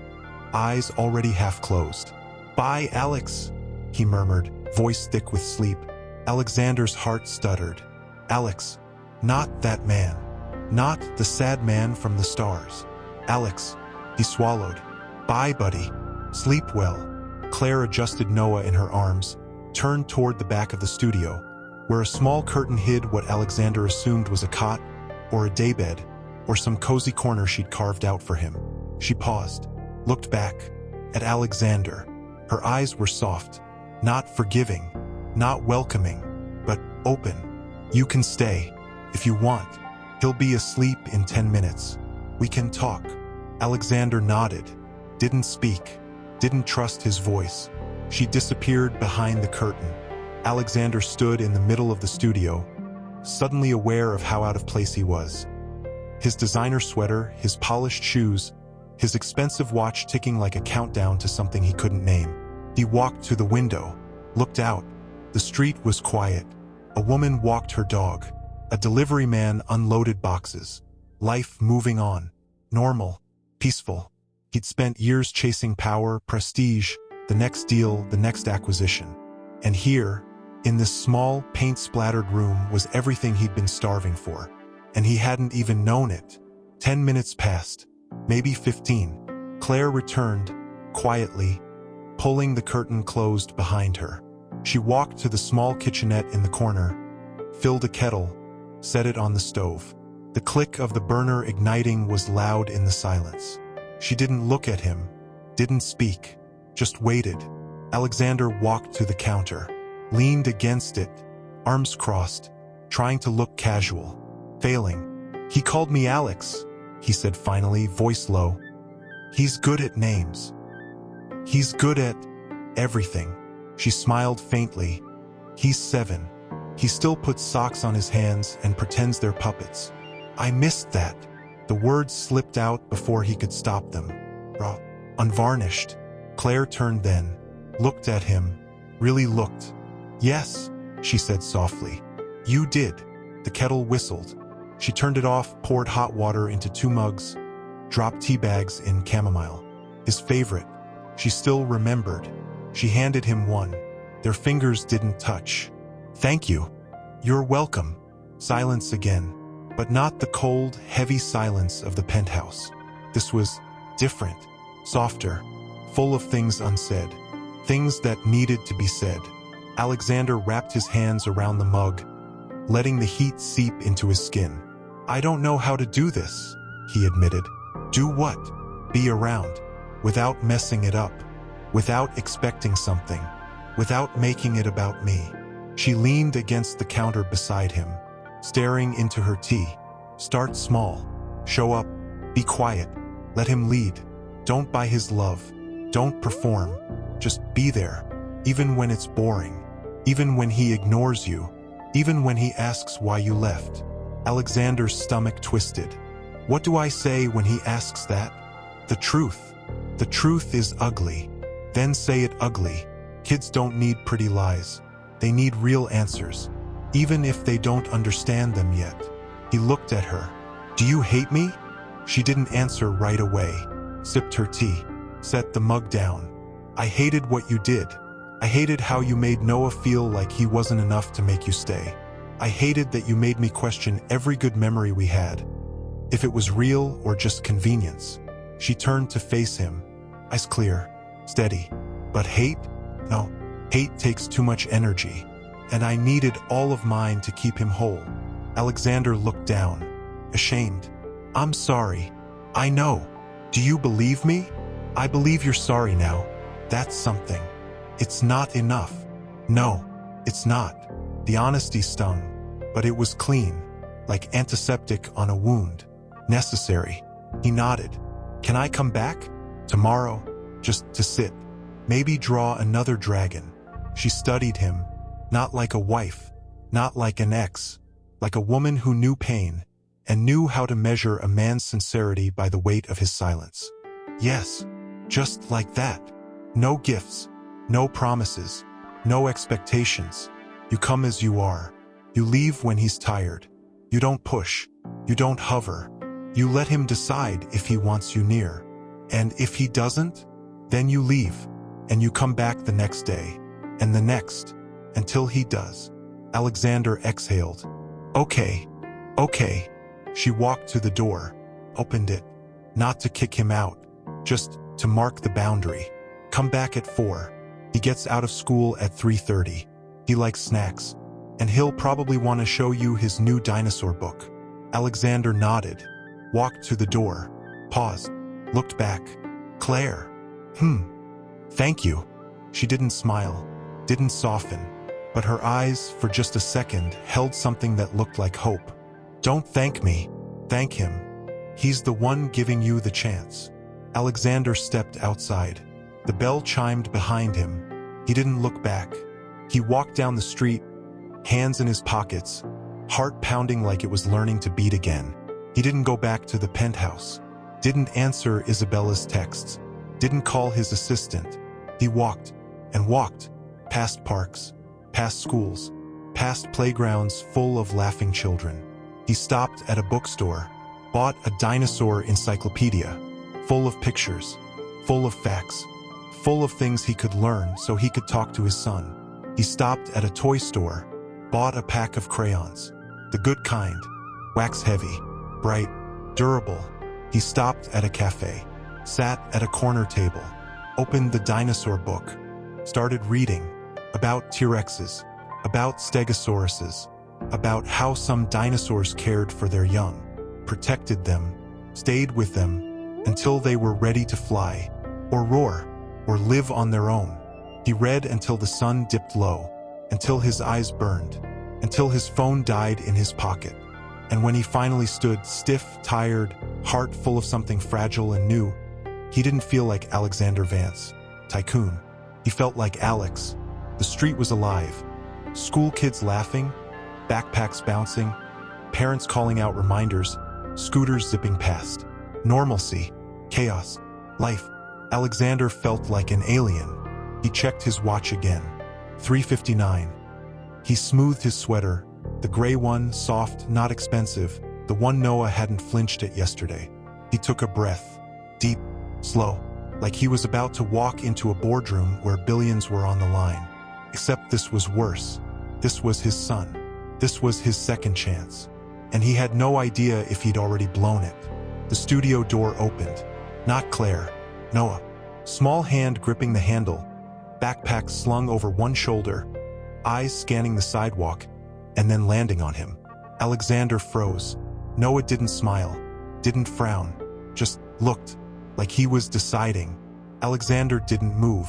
eyes already half closed. "Bye, Alex," he murmured, voice thick with sleep. Alexander's heart stuttered. "Alex, not that man. Not the sad man from the stars. Alex," he swallowed. "Bye, buddy. Sleep well." Claire adjusted Noah in her arms, turned toward the back of the studio, where a small curtain hid what Alexander assumed was a cot, or a daybed, or some cozy corner she'd carved out for him. She paused, looked back, at Alexander. Her eyes were soft, not forgiving, not welcoming, but open. "You can stay, if you want. He'll be asleep in 10 minutes. We can talk." Alexander nodded, didn't speak, didn't trust his voice. She disappeared behind the curtain. Alexander stood in the middle of the studio, suddenly aware of how out of place he was. His designer sweater, his polished shoes, his expensive watch ticking like a countdown to something he couldn't name. He walked to the window, looked out. The street was quiet. A woman walked her dog. A delivery man unloaded boxes. Life moving on. Normal. Peaceful. He'd spent years chasing power, prestige, the next deal, the next acquisition. And here, in this small, paint-splattered room, was everything he'd been starving for. And he hadn't even known it. 10 minutes passed, maybe 15. Claire returned, quietly, pulling the curtain closed behind her. She walked to the small kitchenette in the corner, filled a kettle, set it on the stove. The click of the burner igniting was loud in the silence. She didn't look at him, didn't speak, just waited. Alexander walked to the counter, leaned against it, arms crossed, trying to look casual, failing. "He called me Alex," he said finally, voice low. "He's good at names. He's good at everything." She smiled faintly. "He's 7. He still puts socks on his hands and pretends they're puppets." "I missed that." The words slipped out before he could stop them. Raw, unvarnished. Claire turned then, looked at him, really looked. "Yes," she said softly. "You did." The kettle whistled. She turned it off, poured hot water into 2 mugs, dropped tea bags in chamomile. His favorite. She still remembered. She handed him one. Their fingers didn't touch. "Thank you." "You're welcome." Silence again, but not the cold, heavy silence of the penthouse. This was different, softer, full of things unsaid, things that needed to be said. Alexander wrapped his hands around the mug, letting the heat seep into his skin. "I don't know how to do this," he admitted. "Do what?" "Be around, without messing it up, without expecting something, without making it about me." She leaned against the counter beside him, staring into her tea. "Start small. Show up. Be quiet. Let him lead. Don't buy his love. Don't perform. Just be there. Even when it's boring. Even when he ignores you. Even when he asks why you left." Alexander's stomach twisted. What do I say when he asks that? The truth. The truth is ugly. Then say it ugly. Kids don't need pretty lies. They need real answers, even if they don't understand them yet. He looked at her. "Do you hate me?" She didn't answer right away, sipped her tea, set the mug down. "I hated what you did. I hated how you made Noah feel like he wasn't enough to make you stay. I hated that you made me question every good memory we had, if it was real or just convenience." She turned to face him, eyes clear, steady. "But hate? No, hate takes too much energy, and I needed all of mine to keep him whole." Alexander looked down, ashamed. "I'm sorry. I know. Do you believe me?" "I believe you're sorry now. That's something. It's not enough." "No, it's not." The honesty stung, but it was clean, like antiseptic on a wound. "Necessary." He nodded. "Can I come back? Tomorrow? Just to sit. Maybe draw another dragon." She studied him, not like a wife, not like an ex, like a woman who knew pain and knew how to measure a man's sincerity by the weight of his silence. "Yes, just like that. No gifts, no promises, no expectations. You come as you are. You leave when he's tired. You don't push. You don't hover. You let him decide if he wants you near. And if he doesn't, then you leave, and you come back the next day, and the next, until he does." Alexander exhaled. Okay. She walked to the door, opened it, not to kick him out, just to mark the boundary. "Come back at 4. He gets out of school at 3:30. He likes snacks, and he'll probably want to show you his new dinosaur book." Alexander nodded, walked to the door, paused, looked back. "Claire. Thank you." She didn't smile, didn't soften, but her eyes, for just a second, held something that looked like hope. "Don't thank me. Thank him. He's the one giving you the chance." Alexander stepped outside. The bell chimed behind him. He didn't look back. He walked down the street, hands in his pockets, heart pounding like it was learning to beat again. He didn't go back to the penthouse, didn't answer Isabella's texts, didn't call his assistant. He walked and walked, past parks, past schools, past playgrounds full of laughing children. He stopped at a bookstore, bought a dinosaur encyclopedia, full of pictures, full of facts, full of things he could learn so he could talk to his son. He stopped at a toy store, bought a pack of crayons. The good kind, wax heavy, bright, durable. He stopped at a cafe, sat at a corner table, opened the dinosaur book, started reading about T-Rexes, about stegosauruses, about how some dinosaurs cared for their young, protected them, stayed with them, until they were ready to fly, or roar, or live on their own. He read until the sun dipped low, until his eyes burned, until his phone died in his pocket. And when he finally stood stiff, tired, heart full of something fragile and new, he didn't feel like Alexander Vance, Tycoon. He felt like Alex. The street was alive. School kids laughing, backpacks bouncing, parents calling out reminders, scooters zipping past. Normalcy, chaos, life. Alexander felt like an alien. He checked his watch again. 3:59. He smoothed his sweater, the gray one, soft, not expensive, the one Noah hadn't flinched at yesterday. He took a breath, deep, slow, like he was about to walk into a boardroom where billions were on the line. Except this was worse. This was his son. This was his second chance. And he had no idea if he'd already blown it. The studio door opened. Not Claire. Noah. Small hand gripping the handle, backpack slung over one shoulder, eyes scanning the sidewalk, and then landing on him. Alexander froze. Noah didn't smile, didn't frown, just looked, like he was deciding. Alexander didn't move,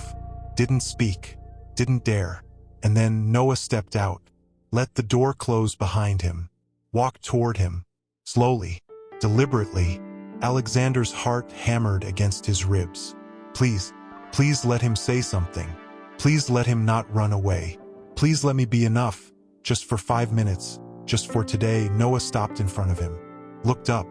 didn't speak, didn't dare. And then Noah stepped out, let the door close behind him, walked toward him, slowly, deliberately. Alexander's heart hammered against his ribs. Please, please let him say something. Please let him not run away. Please let me be enough, just for 5 minutes, just for today. Noah stopped in front of him, looked up.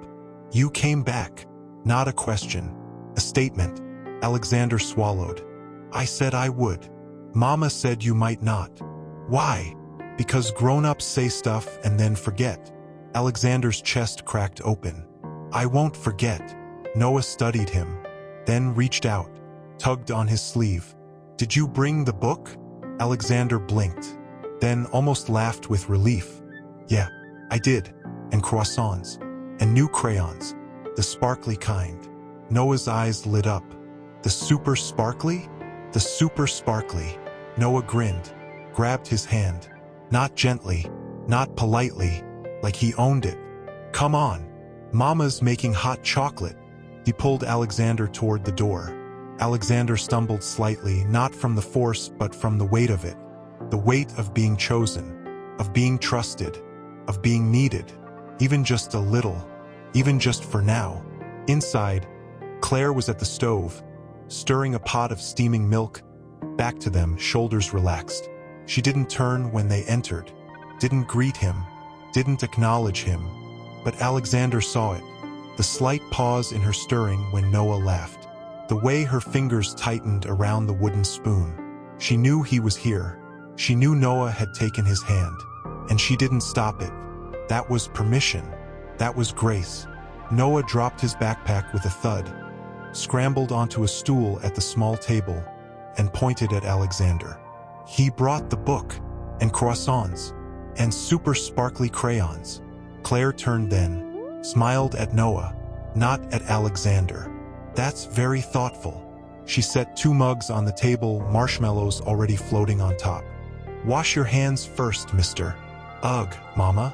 You came back. Not a question, a statement. Alexander swallowed. I said I would. Mama said you might not. Why? Because grown-ups say stuff and then forget. Alexander's chest cracked open. I won't forget. Noah studied him, then reached out, tugged on his sleeve. Did you bring the book? Alexander blinked, then almost laughed with relief. Yeah, I did. And croissants. And new crayons. The sparkly kind. Noah's eyes lit up. The super sparkly? The super sparkly. Noah grinned, grabbed his hand. Not gently, not politely, like he owned it. Come on. Mama's making hot chocolate. He pulled Alexander toward the door. Alexander stumbled slightly, not from the force but from the weight of it. The weight of being chosen, of being trusted, of being needed. Even just a little, even just for now. Inside, Claire was at the stove, stirring a pot of steaming milk. Back to them, shoulders relaxed. She didn't turn when they entered, didn't greet him, didn't acknowledge him. But Alexander saw it, the slight pause in her stirring when Noah laughed, the way her fingers tightened around the wooden spoon. She knew he was here. She knew Noah had taken his hand, and she didn't stop it. That was permission. That was grace. Noah dropped his backpack with a thud, scrambled onto a stool at the small table, and pointed at Alexander. He brought the book, and croissants, and super sparkly crayons. Claire turned then, smiled at Noah, not at Alexander. That's very thoughtful. She set 2 mugs on the table, marshmallows already floating on top. Wash your hands first, mister. Ugh, Mama.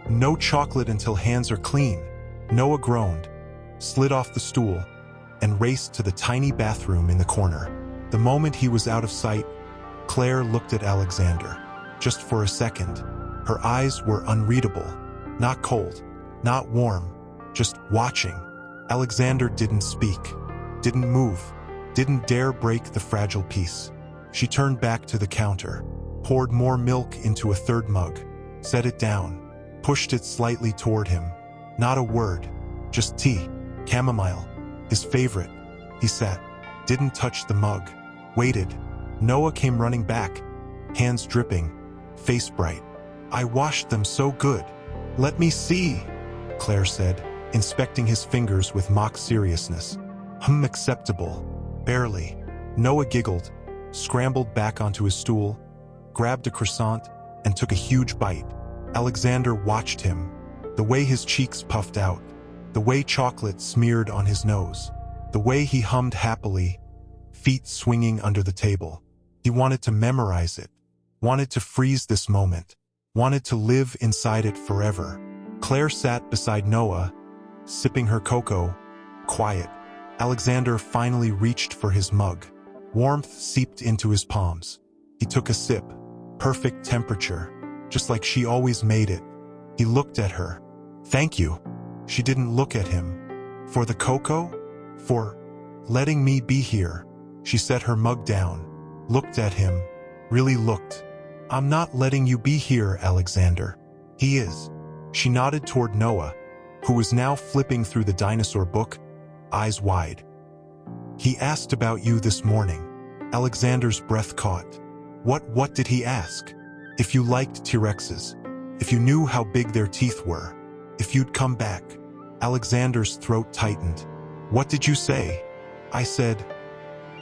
No chocolate until hands are clean. Noah groaned, slid off the stool, and raced to the tiny bathroom in the corner. The moment he was out of sight, Claire looked at Alexander. Just for a second, her eyes were unreadable. Not cold, not warm, just watching. Alexander didn't speak, didn't move, didn't dare break the fragile peace. She turned back to the counter, poured more milk into a 3rd mug, set it down, pushed it slightly toward him. Not a word, just tea, chamomile, his favorite. He sat, didn't touch the mug, waited. Noah came running back, hands dripping, face bright. I washed them so good. Let me see, Claire said, inspecting his fingers with mock seriousness. Acceptable. Barely. Noah giggled, scrambled back onto his stool, grabbed a croissant, and took a huge bite. Alexander watched him, the way his cheeks puffed out, the way chocolate smeared on his nose, the way he hummed happily, feet swinging under the table. He wanted to memorize it, wanted to freeze this moment, wanted to live inside it forever. Claire sat beside Noah, sipping her cocoa, quiet. Alexander finally reached for his mug. Warmth seeped into his palms. He took a sip, perfect temperature, just like she always made it. He looked at her. "Thank you." She didn't look at him. "For the cocoa? For letting me be here?" She set her mug down, looked at him, really looked. "I'm not letting you be here, Alexander. He is." She nodded toward Noah, who was now flipping through the dinosaur book, eyes wide. "He asked about you this morning." Alexander's breath caught. What did he ask? If you liked T-Rexes, if you knew how big their teeth were, if you'd come back. Alexander's throat tightened. "What did you say?" "I said,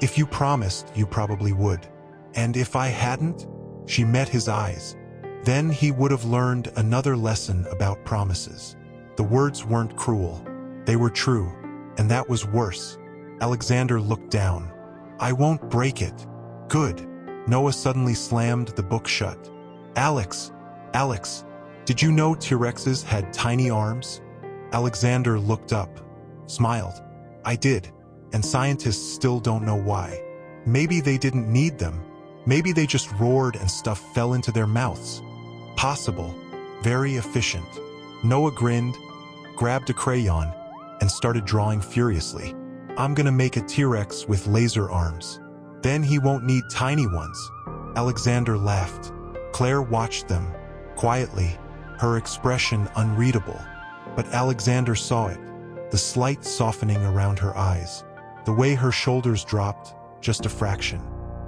if you promised, you probably would. And if I hadn't?" She met his eyes. Then he would have learned another lesson about promises. The words weren't cruel. They were true, and that was worse. Alexander looked down. "I won't break it." "Good." Noah suddenly slammed the book shut. Alex, did you know T-Rexes had tiny arms?" Alexander looked up, smiled. "I did, and scientists still don't know why. Maybe they didn't need them. Maybe they just roared and stuff fell into their mouths." "Possible. Very efficient." Noah grinned, grabbed a crayon, and started drawing furiously. "I'm gonna make a T-Rex with laser arms. Then he won't need tiny ones." Alexander laughed. Claire watched them, quietly, her expression unreadable. But Alexander saw it, the slight softening around her eyes, the way her shoulders dropped, just a fraction.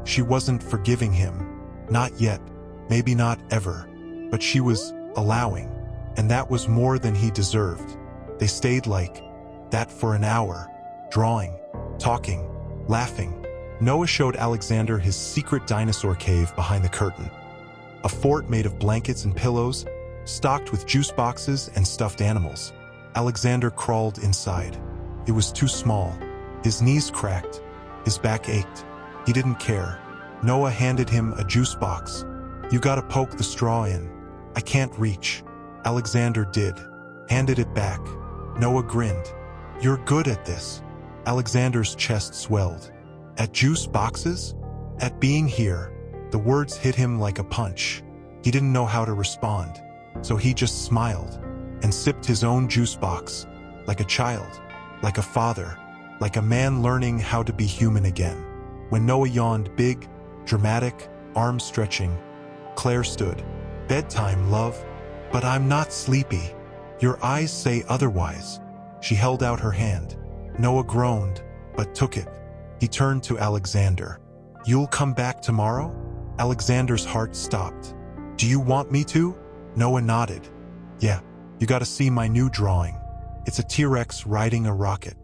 She wasn't forgiving him. Not yet, maybe not ever. But she was allowing, and that was more than he deserved. They stayed like that for an hour, drawing, talking, laughing. Noah showed Alexander his secret dinosaur cave behind the curtain. A fort made of blankets and pillows, stocked with juice boxes and stuffed animals. Alexander crawled inside. It was too small. His knees cracked. His back ached. He didn't care. Noah handed him a juice box. "You gotta poke the straw in." "I can't reach." Alexander did. Handed it back. Noah grinned. "You're good at this." Alexander's chest swelled. "At juice boxes? At being here?" The words hit him like a punch. He didn't know how to respond, so he just smiled and sipped his own juice box, like a child, like a father, like a man learning how to be human again. When Noah yawned big, dramatic, arms stretching, Claire stood. "Bedtime, love." "But I'm not sleepy." "Your eyes say otherwise." She held out her hand. Noah groaned, but took it. He turned to Alexander. "You'll come back tomorrow?" Alexander's heart stopped. "Do you want me to?" Noah nodded. "Yeah, you gotta see my new drawing. It's a T-Rex riding a rocket."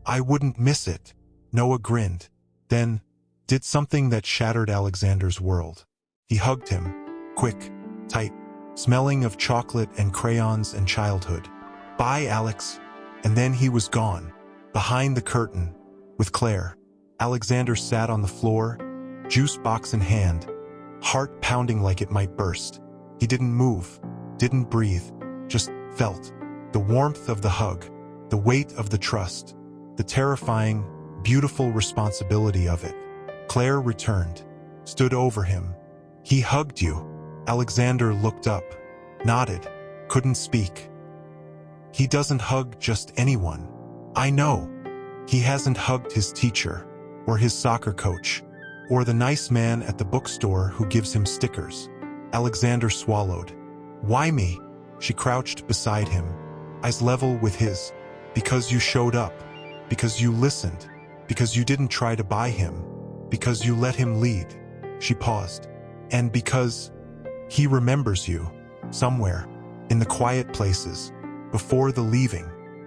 "I wouldn't miss it." Noah grinned, then did something that shattered Alexander's world. He hugged him, quick, tight, smelling of chocolate and crayons and childhood. "Bye, Alex." And then he was gone, behind the curtain, with Claire. Alexander sat on the floor, juice box in hand, heart pounding like it might burst. He didn't move, didn't breathe, just felt. The warmth of the hug, the weight of the trust, the terrifying, beautiful responsibility of it. Claire returned, stood over him. "He hugged you." Alexander looked up, nodded, couldn't speak. "He doesn't hug just anyone." "I know. He hasn't hugged his teacher, or his soccer coach, or the nice man at the bookstore who gives him stickers." Alexander swallowed. "Why me?" She crouched beside him, eyes level with his. "Because you showed up, because you listened, because you didn't try to buy him, because you let him lead." She paused. "And because he remembers you, somewhere, in the quiet places, before the leaving,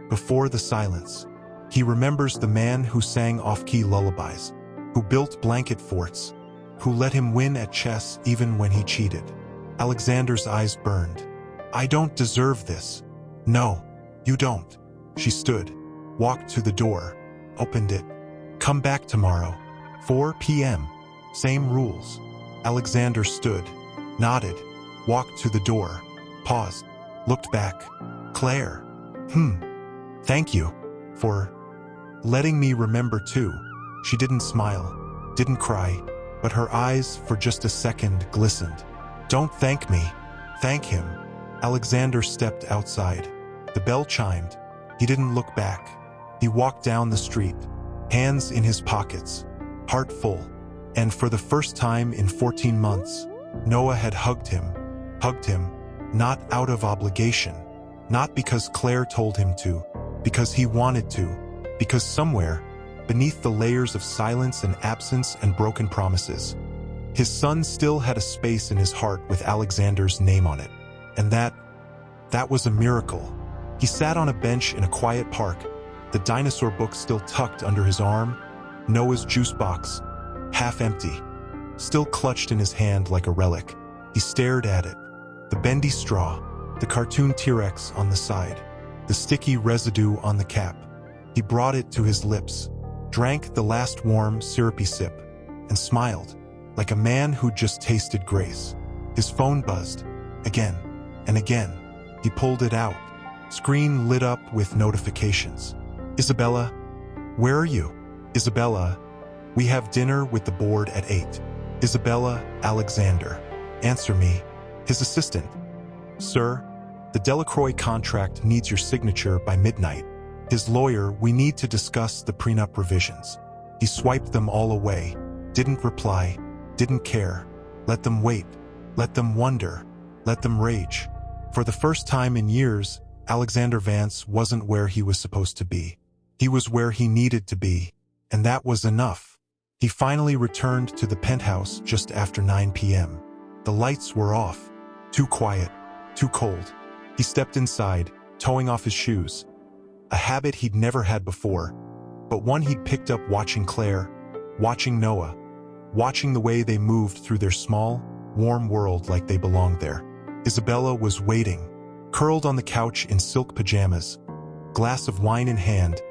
before the silence. He remembers the man who sang off-key lullabies, who built blanket forts, who let him win at chess even when he cheated. Alexander's eyes burned. I don't deserve this. No, you don't. She stood, walked to the door, opened it. Come back tomorrow, 4 p.m. Same rules. Alexander stood, nodded, walked to the door, paused, looked back. Claire. Thank you for letting me remember too. She didn't smile, didn't cry, but her eyes for just a second glistened. Don't thank me. Thank him. Alexander stepped outside. The bell chimed. He didn't look back. He walked down the street, hands in his pockets, heart full. And for the first time in 14 months, Noah had hugged him, not out of obligation, not because Claire told him to, because he wanted to, because somewhere, beneath the layers of silence and absence and broken promises, his son still had a space in his heart with Alexander's name on it. And that was a miracle. He sat on a bench in a quiet park, the dinosaur book still tucked under his arm, Noah's juice box, half empty, still clutched in his hand like a relic. He stared at it. The bendy straw, the cartoon T-Rex on the side, the sticky residue on the cap. He brought it to his lips, drank the last warm, syrupy sip, and smiled, like a man who'd just tasted grace. His phone buzzed, again and again. He pulled it out. Screen lit up with notifications. Isabella, where are you? Isabella, we have dinner with the board at 8. Isabella, Alexander. Answer me. His assistant. Sir, the Delacroix contract needs your signature by midnight. His lawyer, we need to discuss the prenup revisions. He swiped them all away, didn't reply, didn't care. Let them wait, let them wonder, let them rage. For the first time in years, Alexander Vance wasn't where he was supposed to be. He was where he needed to be, and that was enough. He finally returned to the penthouse just after 9 p.m. The lights were off. Too quiet, too cold. He stepped inside, toeing off his shoes. A habit he'd never had before, but one he'd picked up watching Claire, watching Noah, watching the way they moved through their small, warm world like they belonged there. Isabella was waiting, curled on the couch in silk pajamas, glass of wine in hand,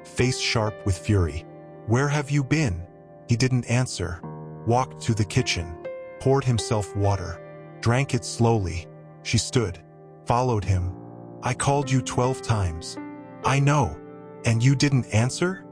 face sharp with fury. Where have you been? He didn't answer, walked to the kitchen, poured himself water, drank it slowly. She stood, followed him. I called you 12 times. I know. And you didn't answer?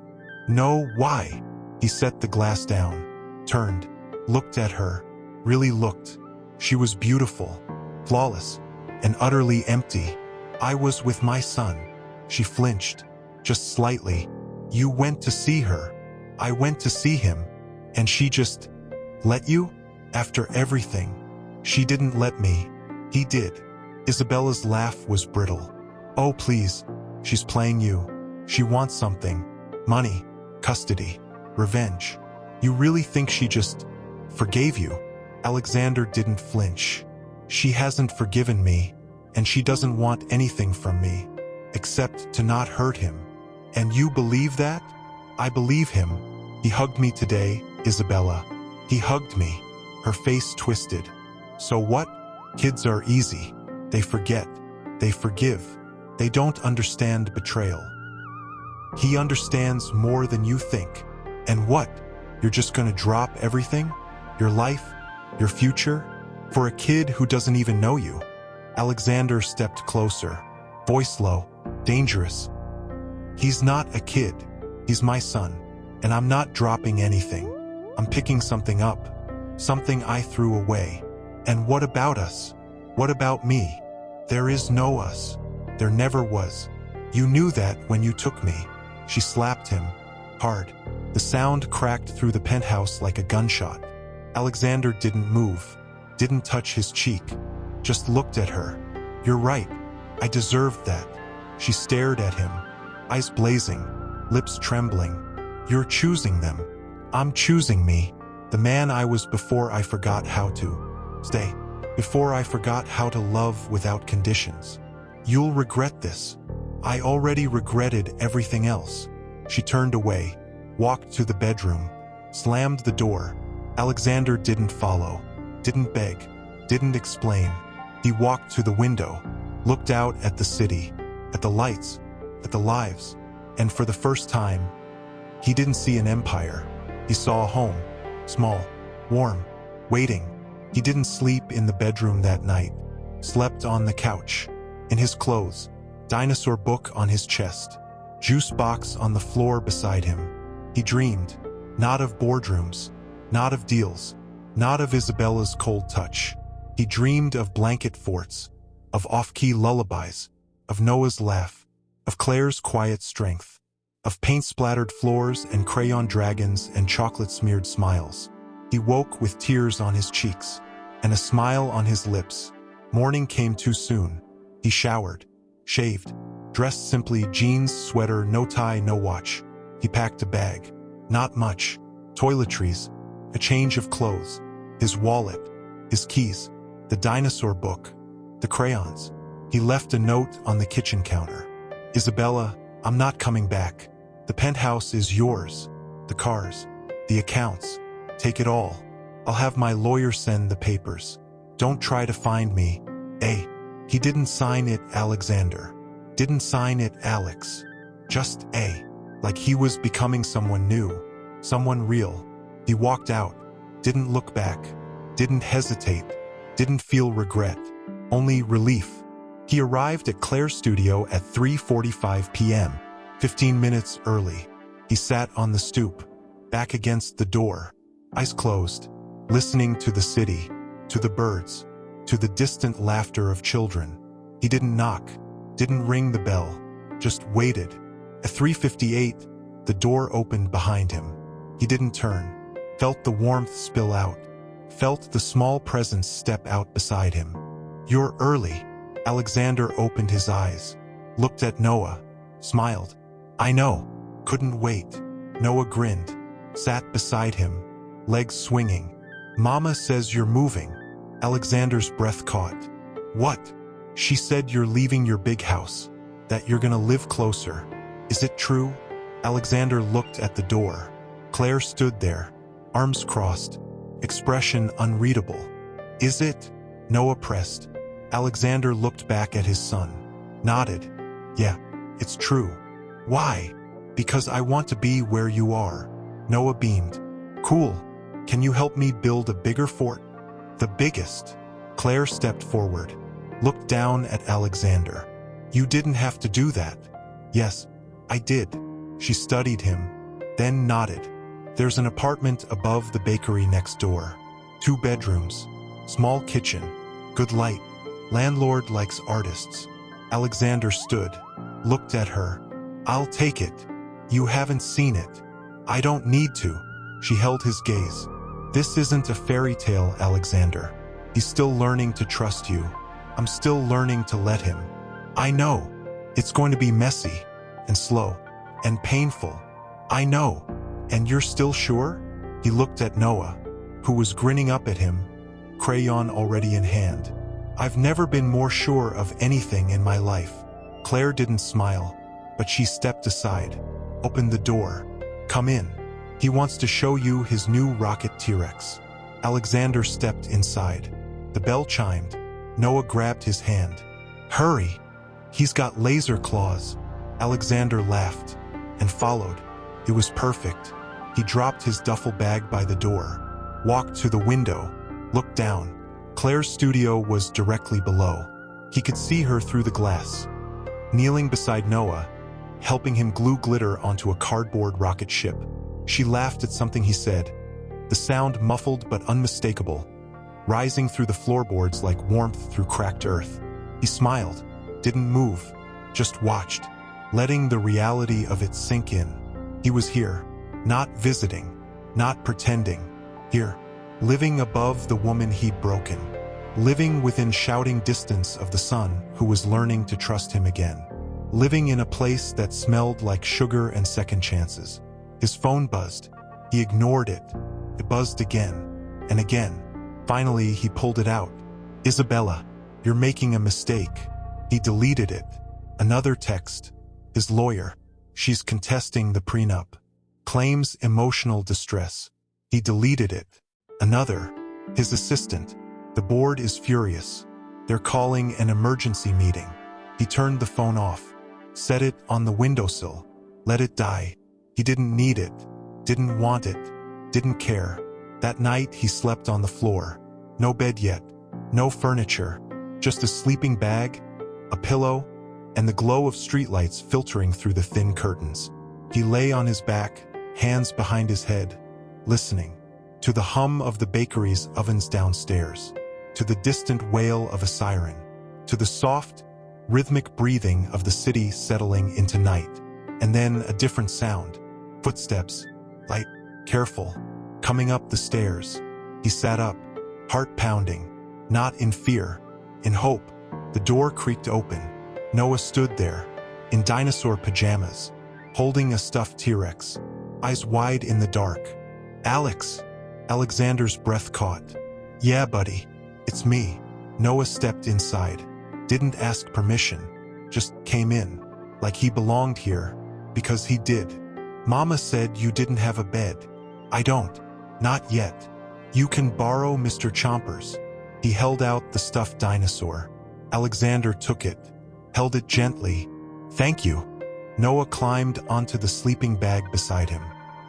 No, why? He set the glass down, turned, looked at her, really looked. She was beautiful, flawless, and utterly empty. I was with my son. She flinched, just slightly. You went to see her. I went to see him. And she just let you? After everything. She didn't let me. He did. Isabella's laugh was brittle. Oh, please. She's playing you. She wants something. Money, custody, revenge. You really think she just forgave you? Alexander didn't flinch. She hasn't forgiven me, and she doesn't want anything from me, except to not hurt him. And you believe that? I believe him. He hugged me today, Isabella. He hugged me. Her face twisted. So what? Kids are easy. They forget. They forgive. They don't understand betrayal. He understands more than you think. And what? You're just gonna drop everything? Your life? Your future? For a kid who doesn't even know you? Alexander stepped closer, voice low, dangerous. He's not a kid. He's my son. And I'm not dropping anything. I'm picking something up. Something I threw away. And what about us? What about me? There is no us. There never was. You knew that when you took me. She slapped him, hard. The sound cracked through the penthouse like a gunshot. Alexander didn't move, didn't touch his cheek, just looked at her. You're right. I deserved that. She stared at him, eyes blazing, lips trembling. You're choosing them. I'm choosing me, the man I was before I forgot how to stay, before I forgot how to love without conditions. You'll regret this. I already regretted everything else. She turned away, walked to the bedroom, slammed the door, Alexander didn't follow, didn't beg, didn't explain. He walked to the window, looked out at the city, at the lights, at the lives, and for the first time, he didn't see an empire. He saw a home, small, warm, waiting. He didn't sleep in the bedroom that night, slept on the couch, in his clothes, dinosaur book on his chest, juice box on the floor beside him. He dreamed, not of boardrooms, not of deals, not of Isabella's cold touch. He dreamed of blanket forts, of off-key lullabies, of Noah's laugh, of Claire's quiet strength, of paint-splattered floors and crayon dragons and chocolate-smeared smiles. He woke with tears on his cheeks and a smile on his lips. Morning came too soon. He showered, shaved, dressed simply, jeans, sweater, no tie, no watch. He packed a bag. Not much. Toiletries, a change of clothes, his wallet, his keys, the dinosaur book, the crayons. He left a note on the kitchen counter. Isabella, I'm not coming back. The penthouse is yours. The cars, the accounts. Take it all. I'll have my lawyer send the papers. Don't try to find me. A. He didn't sign it Alexander. Didn't sign it Alex. Just A. Like he was becoming someone new. Someone real. He walked out. Didn't look back. Didn't hesitate. Didn't feel regret. Only relief. He arrived at Claire's studio at 3:45 p.m., 15 minutes early. He sat on the stoop, back against the door, eyes closed, listening to the city, to the birds, to the distant laughter of children. He didn't knock, didn't ring the bell, just waited. At 3:58, the door opened behind him. He didn't turn, felt the warmth spill out, felt the small presence step out beside him. You're early. Alexander opened his eyes, looked at Noah, smiled. I know. Couldn't wait. Noah grinned, sat beside him, legs swinging. Mama says you're moving. Alexander's breath caught. What? She said you're leaving your big house, that you're gonna live closer. Is it true? Alexander looked at the door. Claire stood there, arms crossed, expression unreadable. Is it? Noah pressed. Alexander looked back at his son, nodded. Yeah, it's true. Why? Because I want to be where you are. Noah beamed. Cool. Can you help me build a bigger fort? The biggest. Claire stepped forward, looked down at Alexander. You didn't have to do that. Yes, I did. She studied him, then nodded. There's an apartment above the bakery next door. 2 bedrooms, small kitchen, good light. Landlord likes artists. Alexander stood, looked at her. I'll take it. You haven't seen it. I don't need to. She held his gaze. This isn't a fairy tale, Alexander. He's still learning to trust you. I'm still learning to let him. I know. It's going to be messy, and slow, and painful. I know. And you're still sure? He looked at Noah, who was grinning up at him, crayon already in hand. I've never been more sure of anything in my life. Claire didn't smile, but she stepped aside, opened the door. Come in. He wants to show you his new rocket T-Rex. Alexander stepped inside. The bell chimed. Noah grabbed his hand. Hurry. He's got laser claws. Alexander laughed and followed. It was perfect. He dropped his duffel bag by the door, walked to the window, looked down. Claire's studio was directly below. He could see her through the glass, kneeling beside Noah, helping him glue glitter onto a cardboard rocket ship. She laughed at something he said, the sound muffled but unmistakable, rising through the floorboards like warmth through cracked earth. He smiled, didn't move, just watched, letting the reality of it sink in. He was here, not visiting, not pretending. Here, living above the woman he'd broken, living within shouting distance of the son who was learning to trust him again, living in a place that smelled like sugar and second chances. His phone buzzed. He ignored it. It buzzed again and again. Finally, he pulled it out. Isabella, you're making a mistake. He deleted it. Another text. His lawyer. She's contesting the prenup. Claims emotional distress. He deleted it. Another, his assistant. The board is furious. They're calling an emergency meeting. He turned the phone off, set it on the windowsill, let it die. He didn't need it, didn't want it, didn't care. That night he slept on the floor. No bed yet, no furniture, just a sleeping bag, a pillow, and the glow of streetlights filtering through the thin curtains. He lay on his back, hands behind his head, listening to the hum of the bakery's ovens downstairs, to the distant wail of a siren, to the soft, rhythmic breathing of the city settling into night. And then a different sound, footsteps, light, careful, coming up the stairs. He sat up, heart pounding, not in fear, in hope. The door creaked open. Noah stood there, in dinosaur pajamas, holding a stuffed T-Rex, eyes wide in the dark. "Alex!" Alexander's breath caught. "Yeah, buddy, it's me." Noah stepped inside, didn't ask permission, just came in, like he belonged here, because he did. "Mama said you didn't have a bed." "I don't. Not yet. You can borrow Mr. Chomper's." He held out the stuffed dinosaur. Alexander took it, held it gently. "Thank you." Noah climbed onto the sleeping bag beside him.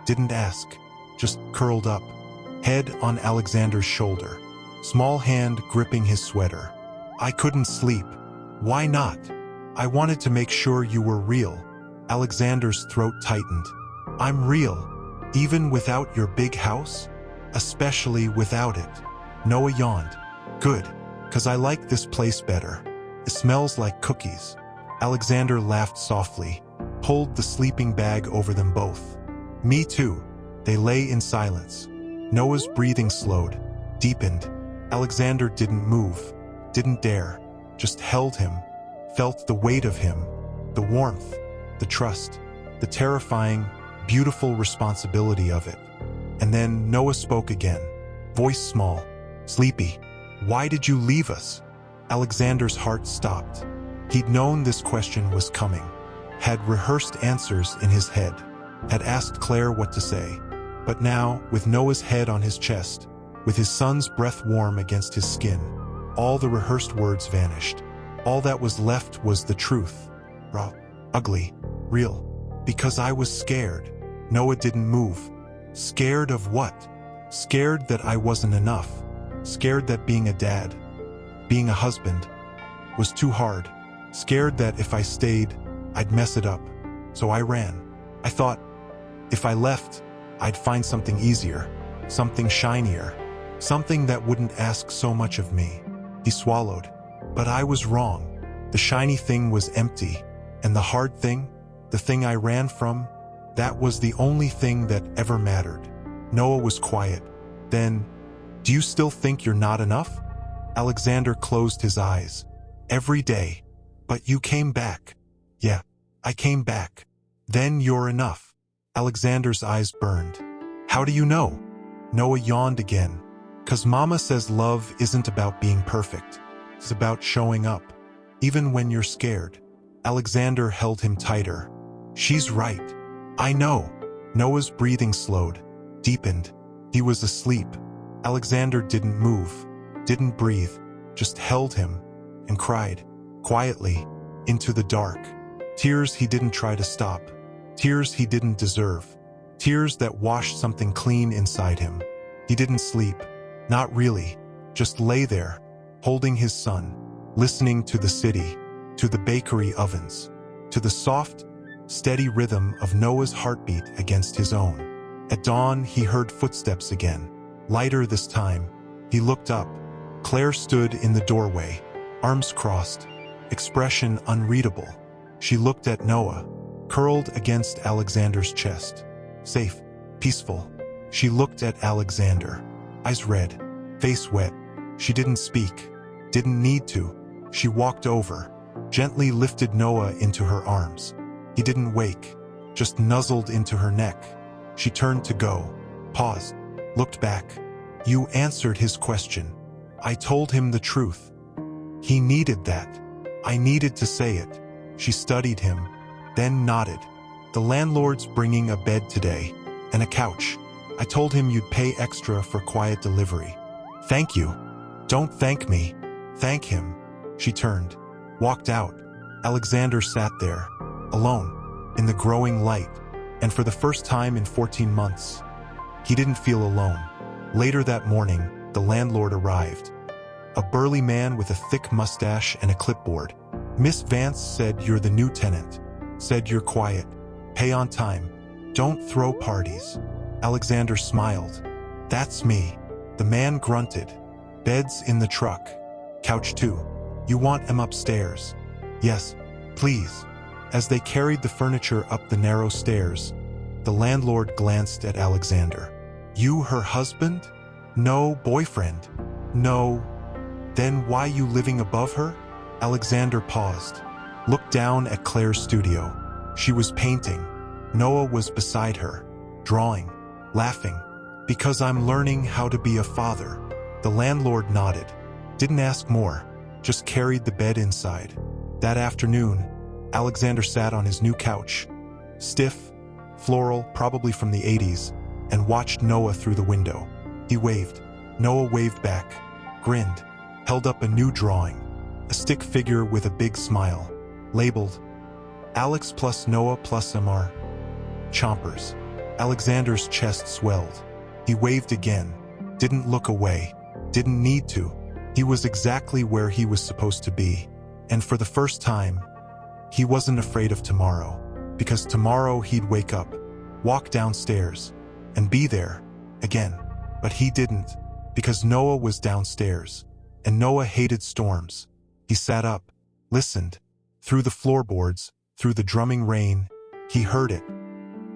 Didn't ask, just curled up, head on Alexander's shoulder, small hand gripping his sweater. "I couldn't sleep." "Why not?" "I wanted to make sure you were real." Alexander's throat tightened. "I'm real, even without your big house?" "Especially without it." Noah yawned. "Good, 'cause I like this place better. It smells like cookies." Alexander laughed softly, pulled the sleeping bag over them both. "Me too." They lay in silence. Noah's breathing slowed, deepened. Alexander didn't move, didn't dare, just held him, felt the weight of him, the warmth, the trust, the terrifying, beautiful responsibility of it. And then Noah spoke again, voice small, sleepy. "Why did you leave us?" Alexander's heart stopped. He'd known this question was coming, had rehearsed answers in his head, had asked Claire what to say. But now, with Noah's head on his chest, with his son's breath warm against his skin, all the rehearsed words vanished. All that was left was the truth. Raw, ugly, real. "Because I was scared." Noah didn't move. Scared of what? Scared that I wasn't enough. Scared that being a dad, being a husband, was too hard. Scared that if I stayed, I'd mess it up. So I ran. I thought, if I left, I'd find something easier, something shinier, something that wouldn't ask so much of me. He swallowed. But I was wrong. The shiny thing was empty, and the hard thing, the thing I ran from, that was the only thing that ever mattered. Noah was quiet. Then, "Do you still think you're not enough?" Alexander closed his eyes. "Every day. But you came back." "Yeah, I came back." "Then you're enough." Alexander's eyes burned. "How do you know?" Noah yawned again. "'Cause Mama says love isn't about being perfect. It's about showing up, even when you're scared." Alexander held him tighter. "She's right. I know." Noah's breathing slowed, deepened. He was asleep. Alexander didn't move, didn't breathe, just held him and cried, quietly, into the dark. Tears he didn't try to stop. Tears he didn't deserve. Tears that washed something clean inside him. He didn't sleep. Not really. Just lay there, holding his son, listening to the city, to the bakery ovens, to the soft, steady rhythm of Noah's heartbeat against his own. At dawn, he heard footsteps again, lighter this time. He looked up. Claire stood in the doorway, arms crossed, expression unreadable. She looked at Noah, curled against Alexander's chest. Safe, peaceful. She looked at Alexander, eyes red, face wet. She didn't speak, didn't need to. She walked over, gently lifted Noah into her arms. He didn't wake, just nuzzled into her neck. She turned to go, paused, looked back. "You answered his question. I told him the truth. He needed that. I needed to say it." She studied him, then nodded. "The landlord's bringing a bed today, and a couch. I told him you'd pay extra for quiet delivery. Thank you. Don't thank me. Thank him. She turned, walked out. Alexander sat there, alone, in the growing light, and for the first time in 14 months, he didn't feel alone. Later that morning, the landlord arrived. A burly man with a thick mustache and a clipboard. Miss Vance said you're the new tenant. Said you're quiet. Pay on time. Don't throw parties. Alexander smiled. That's me. The man grunted. Beds in the truck. Couch too. You want him upstairs? Yes, please. As they carried the furniture up the narrow stairs, the landlord glanced at Alexander. You her husband? No, boyfriend. No. Then why you living above her? Alexander paused, looked down at Claire's studio. She was painting. Noah was beside her, drawing, laughing. Because I'm learning how to be a father. The landlord nodded, didn't ask more, just carried the bed inside. That afternoon, Alexander sat on his new couch, stiff, floral, probably from the 80s, and watched Noah through the window. He waved. Noah waved back, grinned, held up a new drawing, a stick figure with a big smile, labeled Alex plus Noah plus Amar. Chompers. Alexander's chest swelled. He waved again, didn't look away, didn't need to. He was exactly where he was supposed to be. And for the first time, he wasn't afraid of tomorrow, because tomorrow he'd wake up, walk downstairs, and be there again. But he didn't, because Noah was downstairs, and Noah hated storms. He sat up, listened. Through the floorboards, through the drumming rain, he heard it.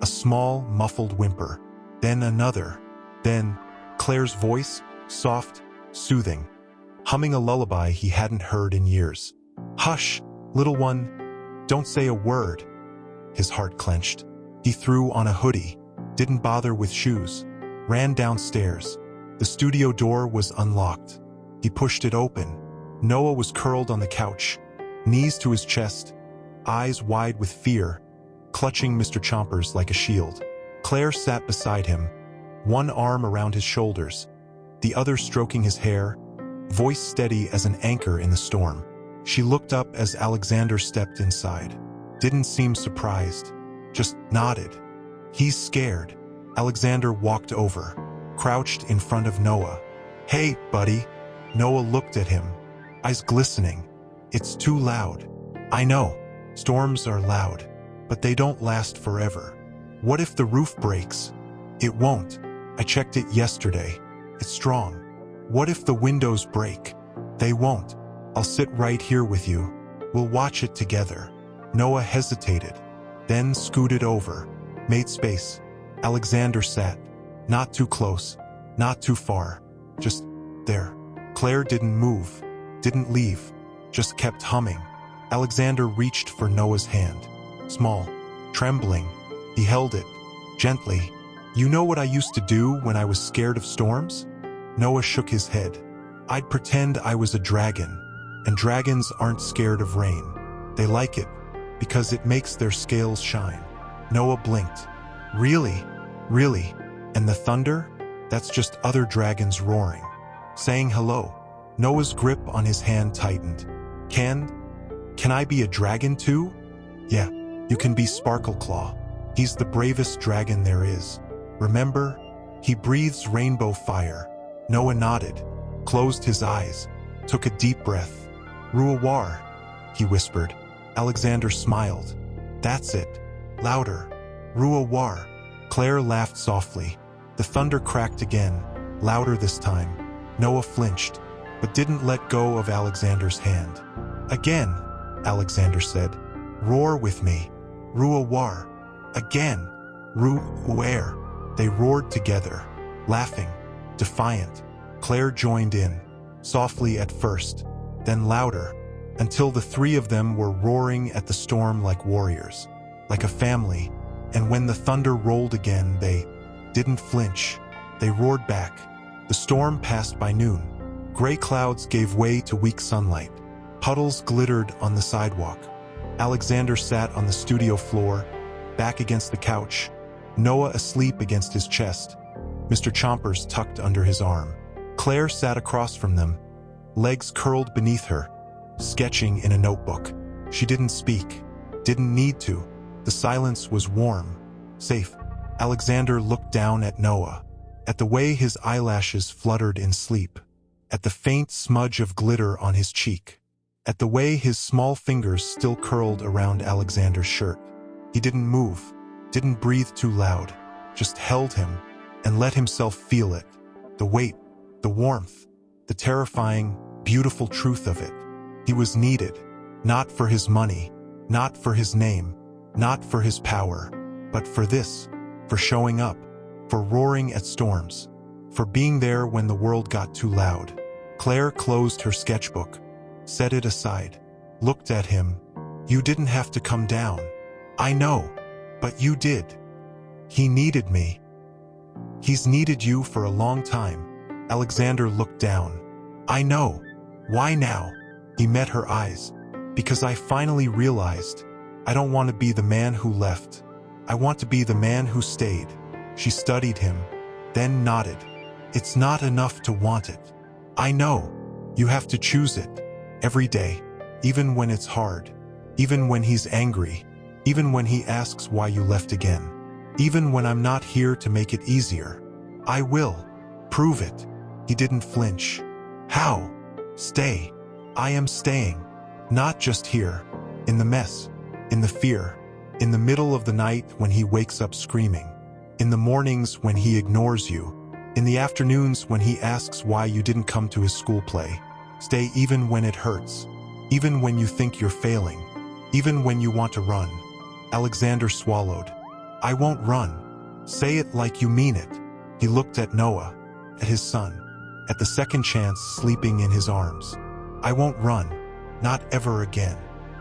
A small, muffled whimper, then another, then Claire's voice, soft, soothing, humming a lullaby he hadn't heard in years. Hush, little one, don't say a word. His heart clenched. He threw on a hoodie, didn't bother with shoes, ran downstairs. The studio door was unlocked. He pushed it open. Noah was curled on the couch, knees to his chest, eyes wide with fear, clutching Mr. Chompers like a shield. Claire sat beside him, one arm around his shoulders, the other stroking his hair, voice steady as an anchor in the storm. She looked up as Alexander stepped inside. Didn't seem surprised, just nodded. He's scared. Alexander walked over, crouched in front of Noah. Hey, buddy. Noah looked at him, eyes glistening. It's too loud. I know. Storms are loud, but they don't last forever. What if the roof breaks? It won't. I checked it yesterday. It's strong. What if the windows break? They won't. I'll sit right here with you. We'll watch it together. Noah hesitated, then scooted over, made space. Alexander sat, not too close, not too far, just there. Claire didn't move, didn't leave, just kept humming. Alexander reached for Noah's hand, small, trembling. He held it, gently. You know what I used to do when I was scared of storms? Noah shook his head. I'd pretend I was a dragon, and dragons aren't scared of rain. They like it, because it makes their scales shine. Noah blinked. Really? Really? And the thunder? That's just other dragons roaring, saying hello. Noah's grip on his hand tightened. Can I be a dragon too? Yeah, you can be Sparkleclaw. He's the bravest dragon there is. Remember? He breathes rainbow fire. Noah nodded, closed his eyes, took a deep breath. Ruawar, he whispered. Alexander smiled. That's it. Louder. Ruawar. Claire laughed softly. The thunder cracked again, louder this time. Noah flinched, but didn't let go of Alexander's hand. Again, Alexander said. Roar with me. Ruawar. Again. Ruawar. They roared together, laughing, defiant. Claire joined in, softly at first, then louder, until the three of them were roaring at the storm like warriors, like a family. And when the thunder rolled again, they didn't flinch. They roared back. The storm passed by noon. Gray clouds gave way to weak sunlight. Puddles glittered on the sidewalk. Alexander sat on the studio floor, back against the couch, Noah asleep against his chest. Mr. Chompers tucked under his arm. Claire sat across from them, legs curled beneath her, sketching in a notebook. She didn't speak, didn't need to. The silence was warm, safe. Alexander looked down at Noah, at the way his eyelashes fluttered in sleep, at the faint smudge of glitter on his cheek, at the way his small fingers still curled around Alexander's shirt. He didn't move, didn't breathe too loud, just held him and let himself feel it. The weight, the warmth, the terrifying, beautiful truth of it. He was needed, not for his money, not for his name, not for his power, but for this, for showing up, for roaring at storms, for being there when the world got too loud. Claire closed her sketchbook, set it aside, looked at him. You didn't have to come down. I know, but you did. He needed me. He's needed you for a long time. Alexander looked down. I know. Why now? He met her eyes. Because I finally realized I don't want to be the man who left. I want to be the man who stayed. She studied him, then nodded. It's not enough to want it. I know. You have to choose it. Every day. Even when it's hard. Even when he's angry. Even when he asks why you left again. Even when I'm not here to make it easier. I will. Prove it. He didn't flinch. How? Stay. I am staying. Not just here. In the mess. In the fear. In the middle of the night when he wakes up screaming. In the mornings when he ignores you. In the afternoons when he asks why you didn't come to his school play. Stay even when it hurts. Even when you think you're failing. Even when you want to run. Alexander swallowed. I won't run. Say it like you mean it. He looked at Noah, at his son, at the second chance sleeping in his arms. I won't run. Not ever again.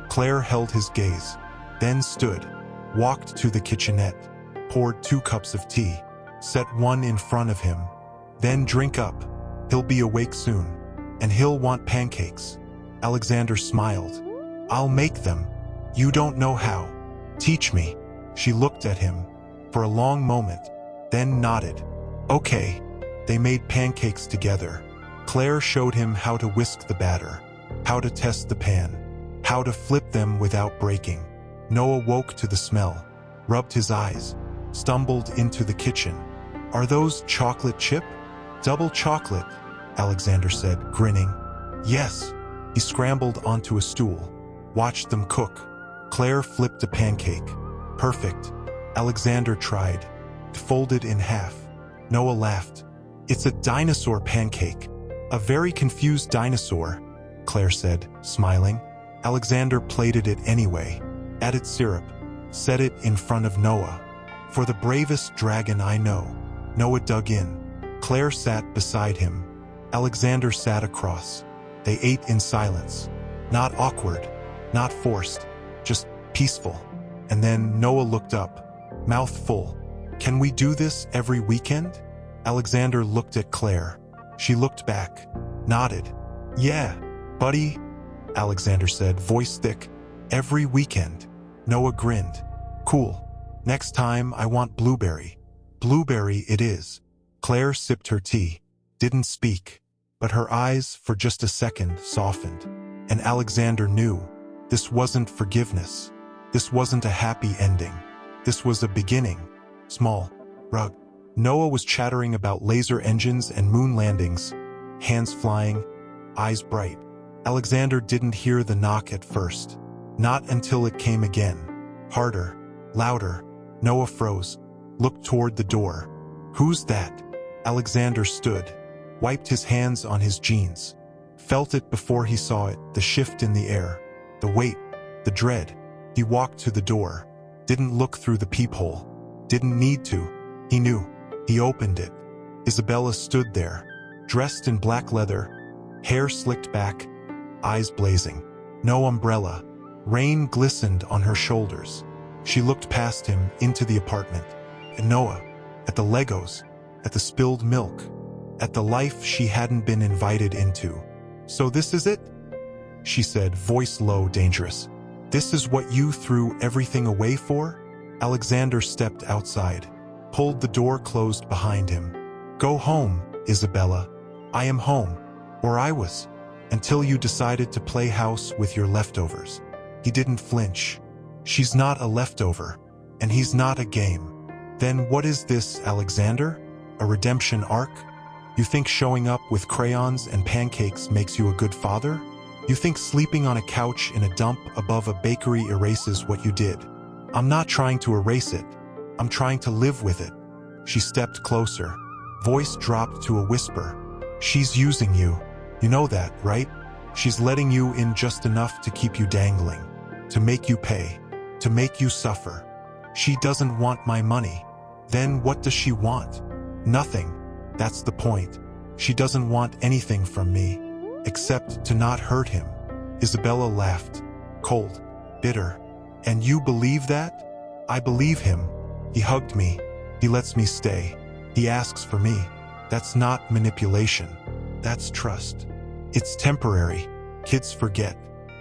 Claire held his gaze, then stood, walked to the kitchenette, poured 2 cups of tea, set one in front of him. Then drink up. He'll be awake soon, and he'll want pancakes. Alexander smiled. I'll make them. You don't know how. Teach me. She looked at him for a long moment, then nodded. Okay. They made pancakes together. Claire showed him how to whisk the batter, how to test the pan, how to flip them without breaking. Noah woke to the smell, rubbed his eyes, stumbled into the kitchen. Are those chocolate chip? Double chocolate, Alexander said, grinning. Yes. He scrambled onto a stool, watched them cook. Claire flipped a pancake. Perfect. Alexander tried. It folded in half. Noah laughed. It's a dinosaur pancake. A very confused dinosaur, Claire said, smiling. Alexander plated it anyway, added syrup, set it in front of Noah. For the bravest dragon I know. Noah dug in. Claire sat beside him. Alexander sat across. They ate in silence. Not awkward, not forced, just peaceful. And then Noah looked up, mouth full. Can we do this every weekend? Alexander looked at Claire. She looked back, nodded. Yeah, buddy, Alexander said, voice thick. Every weekend. Noah grinned. Cool. Next time I want blueberry. Blueberry it is. Claire sipped her tea, didn't speak, but her eyes for just a second softened. And Alexander knew this wasn't forgiveness. This wasn't a happy ending. This was a beginning. Small. Rug. Noah was chattering about laser engines and moon landings, hands flying, eyes bright. Alexander didn't hear the knock at first. Not until it came again. Harder. Louder. Noah froze, looked toward the door. Who's that? Alexander stood, wiped his hands on his jeans. Felt it before he saw it, the shift in the air, the weight, the dread. He walked to the door, didn't look through the peephole, didn't need to. He knew. He opened it. Isabella stood there, dressed in black leather, hair slicked back, eyes blazing. No umbrella. Rain glistened on her shoulders. She looked past him into the apartment, at Noah, at the Legos, at the spilled milk, at the life she hadn't been invited into. So this is it? She said, voice low, dangerous. This is what you threw everything away for? Alexander stepped outside, pulled the door closed behind him. Go home, Isabella. I am home. Or I was. Until you decided to play house with your leftovers. He didn't flinch. She's not a leftover. And he's not a game. Then what is this, Alexander? A redemption arc? You think showing up with crayons and pancakes makes you a good father? You think sleeping on a couch in a dump above a bakery erases what you did? I'm not trying to erase it. I'm trying to live with it. She stepped closer. Voice dropped to a whisper. She's using you. You know that, right? She's letting you in just enough to keep you dangling. To make you pay. To make you suffer. She doesn't want my money. Then what does she want? Nothing. That's the point. She doesn't want anything from me. Except to not hurt him. Isabella laughed. Cold. Bitter. And you believe that? I believe him. He hugged me. He lets me stay. He asks for me. That's not manipulation. That's trust. It's temporary. Kids forget.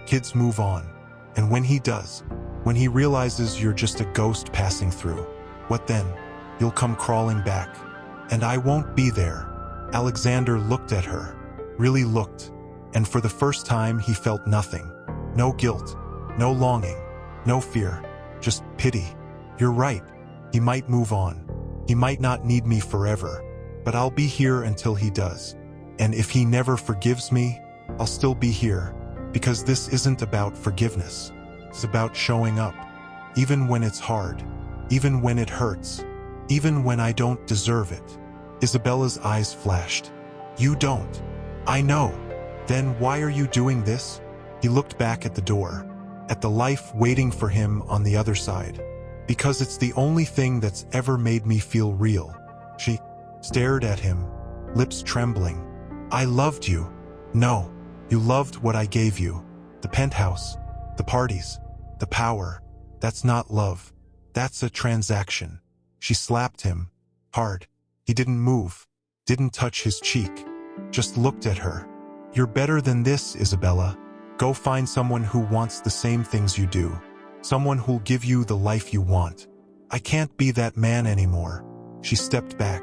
Kids move on. And when he does, when he realizes you're just a ghost passing through, what then? You'll come crawling back. And I won't be there. Alexander looked at her. Really looked. And for the first time he felt nothing. No guilt. No longing. No fear. Just pity. You're right. He might move on. He might not need me forever. But I'll be here until he does. And if he never forgives me, I'll still be here. Because this isn't about forgiveness. It's about showing up. Even when it's hard. Even when it hurts. Even when I don't deserve it. Isabella's eyes flashed. You don't. I know. Then why are you doing this? He looked back at the door. At the life waiting for him on the other side. Because it's the only thing that's ever made me feel real. She stared at him, lips trembling. I loved you. No, you loved what I gave you. The penthouse, the parties, the power. That's not love. That's a transaction. She slapped him. Hard. He didn't move. Didn't touch his cheek. Just looked at her. You're better than this, Isabella. Go find someone who wants the same things you do. Someone who'll give you the life you want. I can't be that man anymore. She stepped back.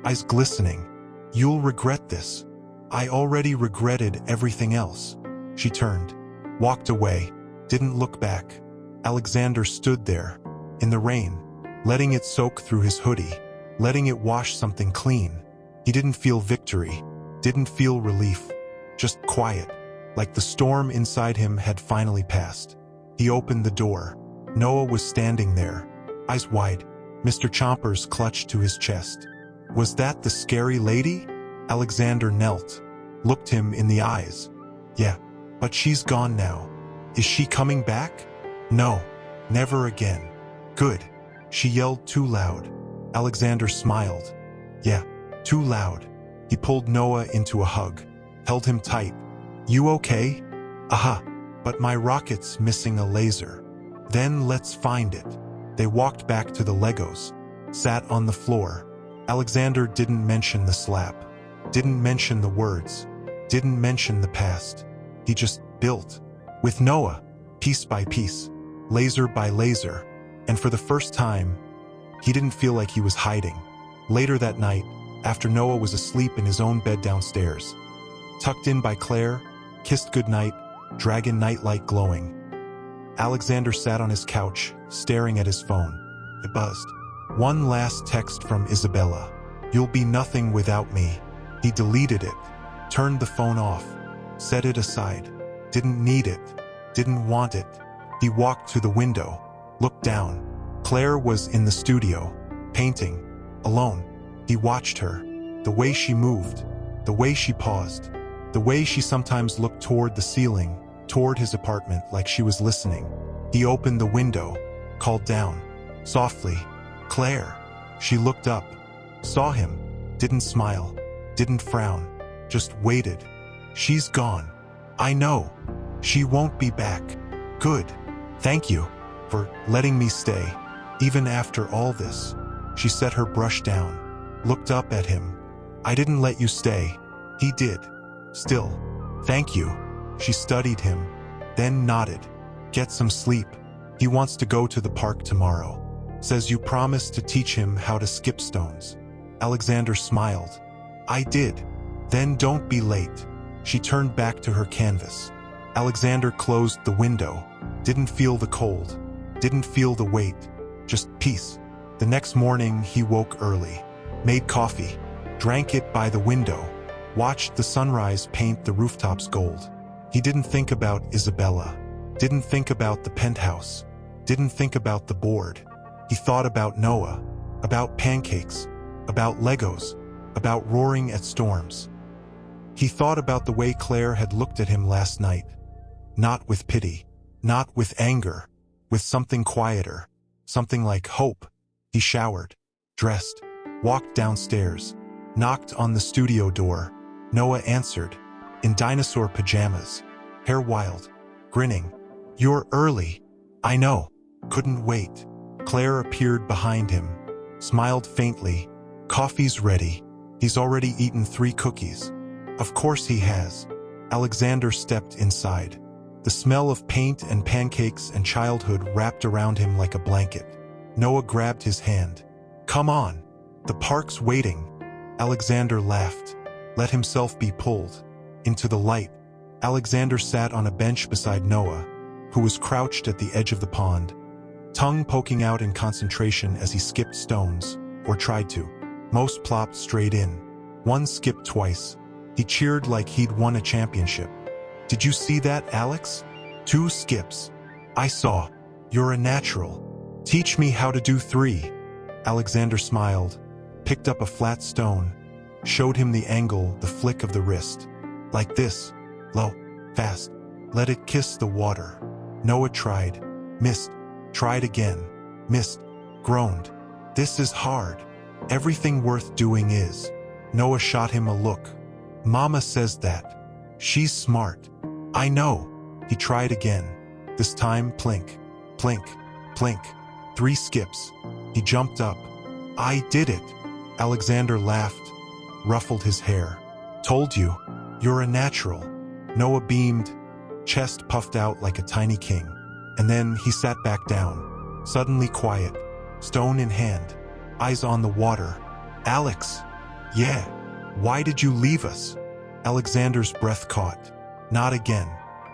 Eyes glistening. You'll regret this. I already regretted everything else. She turned. Walked away. Didn't look back. Alexander stood there. In the rain. Letting it soak through his hoodie. Letting it wash something clean. He didn't feel victory. Didn't feel relief. Just quiet. Like the storm inside him had finally passed. He opened the door. Noah was standing there. Eyes wide. Mr. Chompers clutched to his chest. Was that the scary lady? Alexander knelt. Looked him in the eyes. Yeah, but she's gone now. Is she coming back? No, never again. Good. She yelled too loud. Alexander smiled. Yeah, too loud. He pulled Noah into a hug. Held him tight. You okay? Aha, but my rocket's missing a laser. Then let's find it. They walked back to the Legos. Sat on the floor. Alexander didn't mention the slap. Didn't mention the words. Didn't mention the past. He just built. With Noah. Piece by piece. Laser by laser. And for the first time, he didn't feel like he was hiding. Later that night, after Noah was asleep in his own bed downstairs, tucked in by Claire, kissed goodnight, dragon nightlight glowing, Alexander sat on his couch, staring at his phone. It buzzed. One last text from Isabella. You'll be nothing without me. He deleted it, turned the phone off, set it aside. Didn't need it, didn't want it. He walked to the window, looked down. Claire was in the studio, painting, alone. He watched her, the way she moved, the way she paused, the way she sometimes looked toward the ceiling, toward his apartment like she was listening. He opened the window, called down, softly, Claire. She looked up, saw him, didn't smile, didn't frown, just waited. She's gone. I know. She won't be back. Good. Thank you for letting me stay. Even after all this. She set her brush down, looked up at him. I didn't let you stay. He did. Still. Thank you. She studied him, then nodded. Get some sleep. He wants to go to the park tomorrow. Says you promised to teach him how to skip stones. Alexander smiled. I did. Then don't be late. She turned back to her canvas. Alexander closed the window. Didn't feel the cold. Didn't feel the weight. Just peace. The next morning he woke early. Made coffee. Drank it by the window. Watched the sunrise paint the rooftops gold. He didn't think about Isabella. Didn't think about the penthouse. Didn't think about the board. He thought about Noah. About pancakes. About Legos. About roaring at storms. He thought about the way Claire had looked at him last night. Not with pity. Not with anger. With something quieter. Something like hope. He showered. Dressed. Walked downstairs. Knocked on the studio door. Noah answered. In dinosaur pajamas. Hair wild. Grinning. You're early. I know. Couldn't wait. Claire appeared behind him. Smiled faintly. Coffee's ready. He's already eaten 3 cookies. Of course he has. Alexander stepped inside. The smell of paint and pancakes and childhood wrapped around him like a blanket. Noah grabbed his hand. Come on. The park's waiting. Alexander laughed. Let himself be pulled. Into the light. Alexander sat on a bench beside Noah, who was crouched at the edge of the pond, tongue poking out in concentration as he skipped stones, or tried to. Most plopped straight in. One skipped twice. He cheered like he'd won a championship. Did you see that, Alex? 2 skips. I saw. You're a natural. Teach me how to do 3. Alexander smiled, picked up a flat stone, showed him the angle, the flick of the wrist. Like this. Low. Fast. Let it kiss the water. Noah tried. Missed. Tried again. Missed. Groaned. This is hard. Everything worth doing is. Noah shot him a look. Mama says that. She's smart. I know. He tried again. This time plink. Plink. Plink. 3 skips. He jumped up. I did it. Alexander laughed, ruffled his hair. Told you. You're a natural. Noah beamed, chest puffed out like a tiny king. And then he sat back down, suddenly quiet, stone in hand, eyes on the water. Alex. Yeah. Why did you leave us? Alexander's breath caught. Not again.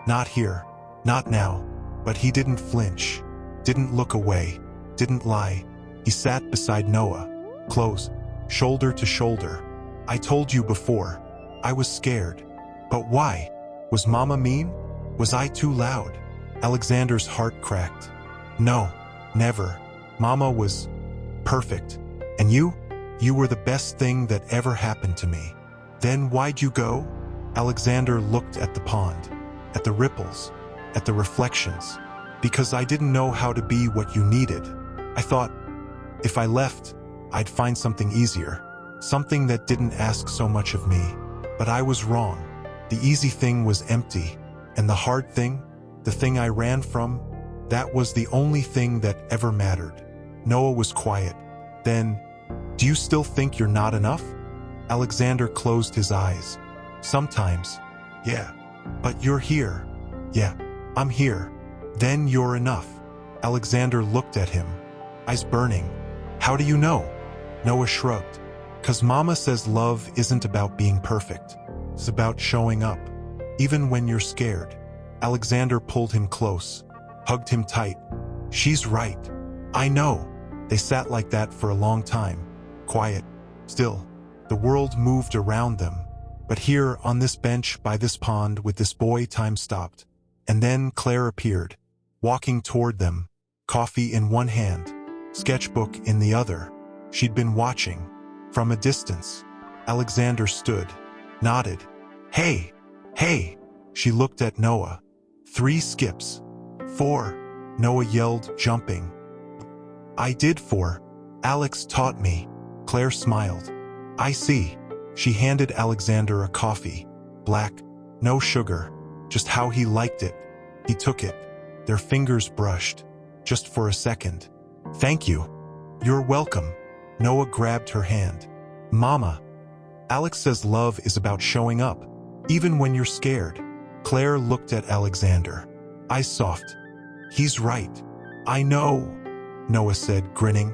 Not here. Not now. But he didn't flinch. Didn't look away. Didn't lie. He sat beside Noah, close, shoulder to shoulder. I told you before. I was scared. But why? Was Mama mean? Was I too loud? Alexander's heart cracked. No, never. Mama was perfect. And you? You were the best thing that ever happened to me. Then why'd you go? Alexander looked at the pond, at the ripples, at the reflections. Because I didn't know how to be what you needed. I thought, if I left, I'd find something easier. Something that didn't ask so much of me. But I was wrong. The easy thing was empty. And the hard thing, the thing I ran from, that was the only thing that ever mattered. Noah was quiet. Then, do you still think you're not enough? Alexander closed his eyes. Sometimes. Yeah. But you're here. Yeah, I'm here. Then you're enough. Alexander looked at him, eyes burning. How do you know? Noah shrugged. 'Cause Mama says love isn't about being perfect. It's about showing up, even when you're scared. Alexander pulled him close, hugged him tight. She's right. I know. They sat like that for a long time, quiet, still. The world moved around them. But here, on this bench by this pond with this boy, time stopped. And then Claire appeared, walking toward them, coffee in one hand, sketchbook in the other. She'd been watching. From a distance. Alexander stood, nodded. Hey, hey. She looked at Noah. 3 skips. 4. Noah yelled, jumping. I did 4. Alex taught me. Claire smiled. I see. She handed Alexander a coffee. Black. No sugar. Just how he liked it. He took it. Their fingers brushed. Just for a second. Thank you. You're welcome. Noah grabbed her hand. Mama. Alex says love is about showing up, even when you're scared. Claire looked at Alexander. Eyes soft. He's right. I know, Noah said, grinning.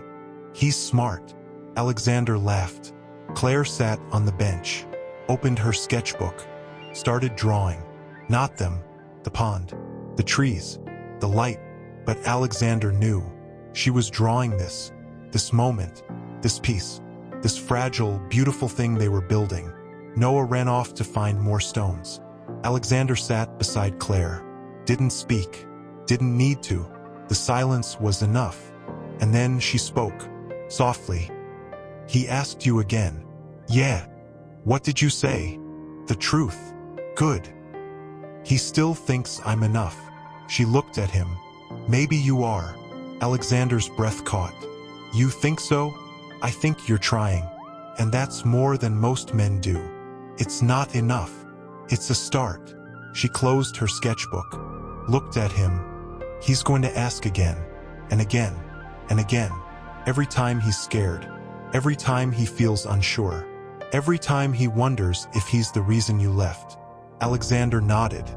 He's smart. Alexander laughed. Claire sat on the bench, opened her sketchbook, started drawing. Not them, the pond, the trees, the light, but Alexander knew. She was drawing this moment, this piece, this fragile, beautiful thing they were building. Noah ran off to find more stones. Alexander sat beside Claire, didn't speak, didn't need to. The silence was enough. And then she spoke, softly. He asked you again. Yeah. What did you say? The truth. Good. He still thinks I'm enough. She looked at him. Maybe you are. Alexander's breath caught. You think so? I think you're trying. And that's more than most men do. It's not enough. It's a start. She closed her sketchbook, looked at him. He's going to ask again, and again, and again. Every time he's scared. Every time he feels unsure. Every time he wonders if he's the reason you left. Alexander nodded.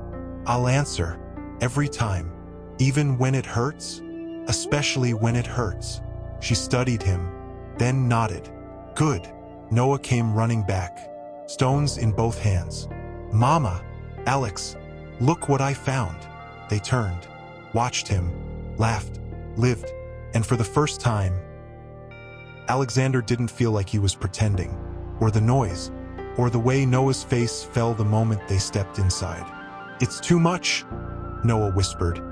I'll answer. Every time. Even when it hurts? Especially when it hurts. She studied him, then nodded. Good. Noah came running back, stones in both hands. Mama, Alex, look what I found. They turned, watched him, laughed, lived, and for the first time, Alexander didn't feel like he was pretending, or the noise, or the way Noah's face fell the moment they stepped inside. It's too much, Noah whispered,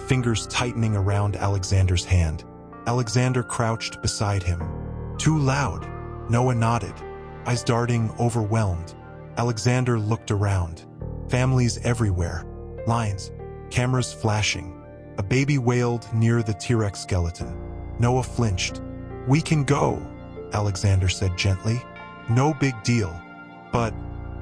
fingers tightening around Alexander's hand. Alexander crouched beside him. Too loud, Noah nodded, eyes darting, overwhelmed. Alexander looked around. Families everywhere, lines, cameras flashing. A baby wailed near the T-Rex skeleton. Noah flinched. We can go, Alexander said gently. No big deal. But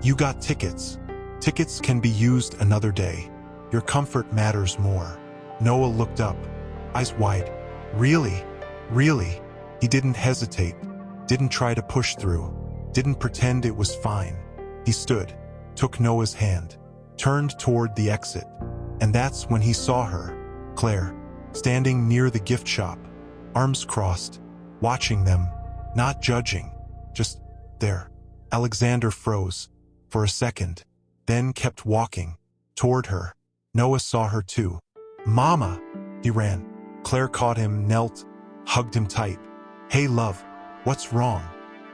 you got tickets. Tickets can be used another day. Your comfort matters more. Noah looked up, eyes wide. Really? Really? He didn't hesitate, didn't try to push through, didn't pretend it was fine. He stood, took Noah's hand, turned toward the exit, and that's when he saw her, Claire, standing near the gift shop, arms crossed, watching them, not judging, just there. Alexander froze for a second, then kept walking toward her. Noah saw her too. Mama! He ran. Claire caught him, knelt, hugged him tight. Hey love, what's wrong?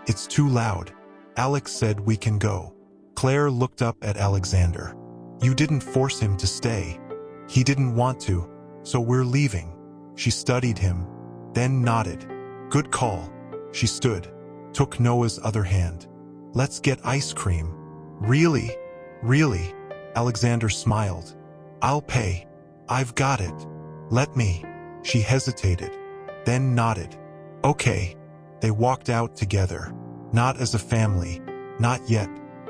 It's too loud. Alex said we can go. Claire looked up at Alexander. You didn't force him to stay. He didn't want to, so we're leaving. She studied him, then nodded. Good call. She stood, took Noah's other hand. Let's get ice cream. Really? Really? Alexander smiled. I'll pay. I've got it. Let me. She hesitated, then nodded. Okay. They walked out together, not as a family, not yet,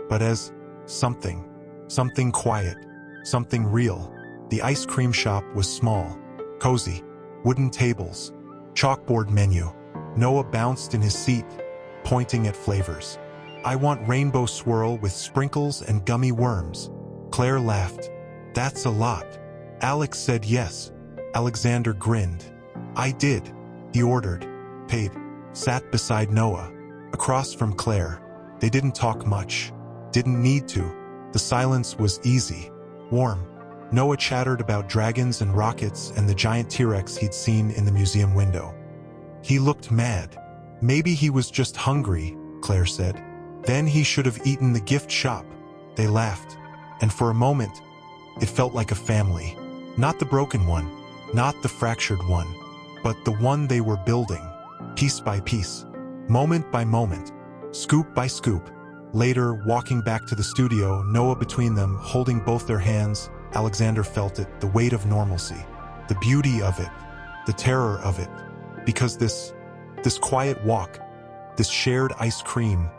but as something. Something quiet, something real. The ice cream shop was small, cozy, wooden tables, chalkboard menu. Noah bounced in his seat, pointing at flavors. I want rainbow swirl with sprinkles and gummy worms. Claire laughed. That's a lot. Alex said yes. Alexander grinned. I did. He ordered, paid, sat beside Noah, across from Claire. They didn't talk much, didn't need to. The silence was easy, warm. Noah chattered about dragons and rockets and the giant T-Rex he'd seen in the museum window. He looked mad. Maybe he was just hungry, Claire said. Then he should have eaten the gift shop. They laughed, and for a moment, it felt like a family. Not the broken one, not the fractured one, but the one they were building, piece by piece, moment by moment, scoop by scoop. Later, walking back to the studio, Noah between them, holding both their hands, Alexander felt it, the weight of normalcy, the beauty of it, the terror of it. Because this quiet walk, this shared ice cream,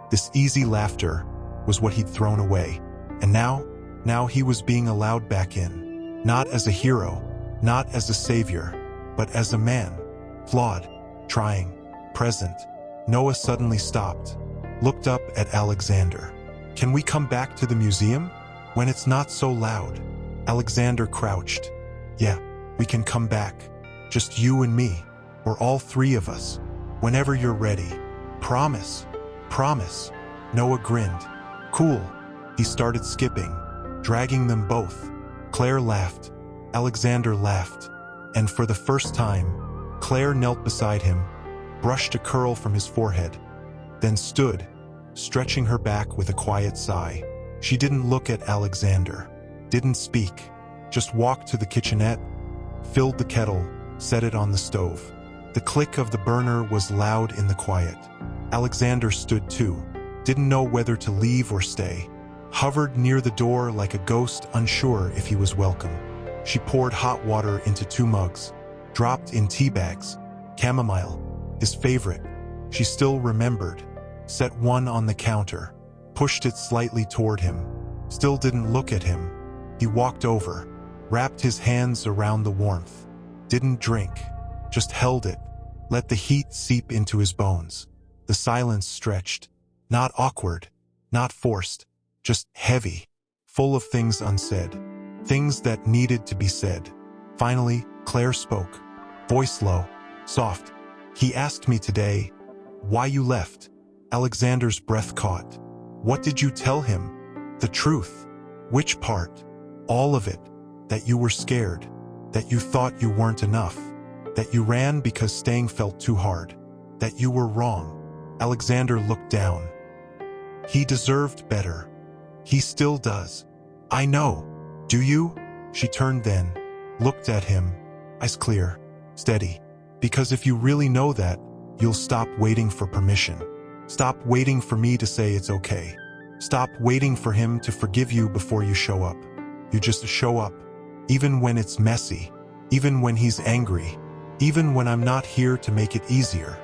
this easy laughter, was what he'd thrown away. And now he was being allowed back in. Not as a hero, not as a savior, but as a man, flawed, trying, present. Noah suddenly stopped, looked up at Alexander. Can we come back to the museum? When it's not so loud. Alexander crouched. Yeah, we can come back. Just you and me, or all three of us. Whenever you're ready. Promise. promise." Noah grinned. "Cool." He started skipping, dragging them both. Claire laughed. Alexander laughed. And for the first time, Claire knelt beside him, brushed a curl from his forehead, then stood, stretching her back with a quiet sigh. She didn't look at Alexander, didn't speak, just walked to the kitchenette, filled the kettle, set it on the stove. The click of the burner was loud in the quiet. Alexander stood too, didn't know whether to leave or stay, hovered near the door like a ghost, unsure if he was welcome. She poured hot water into 2 mugs, dropped in tea bags, chamomile, his favorite. She still remembered, set one on the counter, pushed it slightly toward him, still didn't look at him. He walked over, wrapped his hands around the warmth, didn't drink, just held it, let the heat seep into his bones. The silence stretched, not awkward, not forced, just heavy, full of things unsaid, things that needed to be said. Finally, Claire spoke, voice low, soft. "He asked me today, why you left." Alexander's breath caught. "What did you tell him? The truth? Which part?" "All of it. That you were scared. That you thought you weren't enough. That you ran because staying felt too hard. That you were wrong." Alexander looked down. He deserved better. He still does. "I know. Do you?" She turned then, looked at him, eyes clear, steady. "Because if you really know that, you'll stop waiting for permission. Stop waiting for me to say it's okay. Stop waiting for him to forgive you before you show up. You just show up, even when it's messy, even when he's angry, even when I'm not here to make it easier."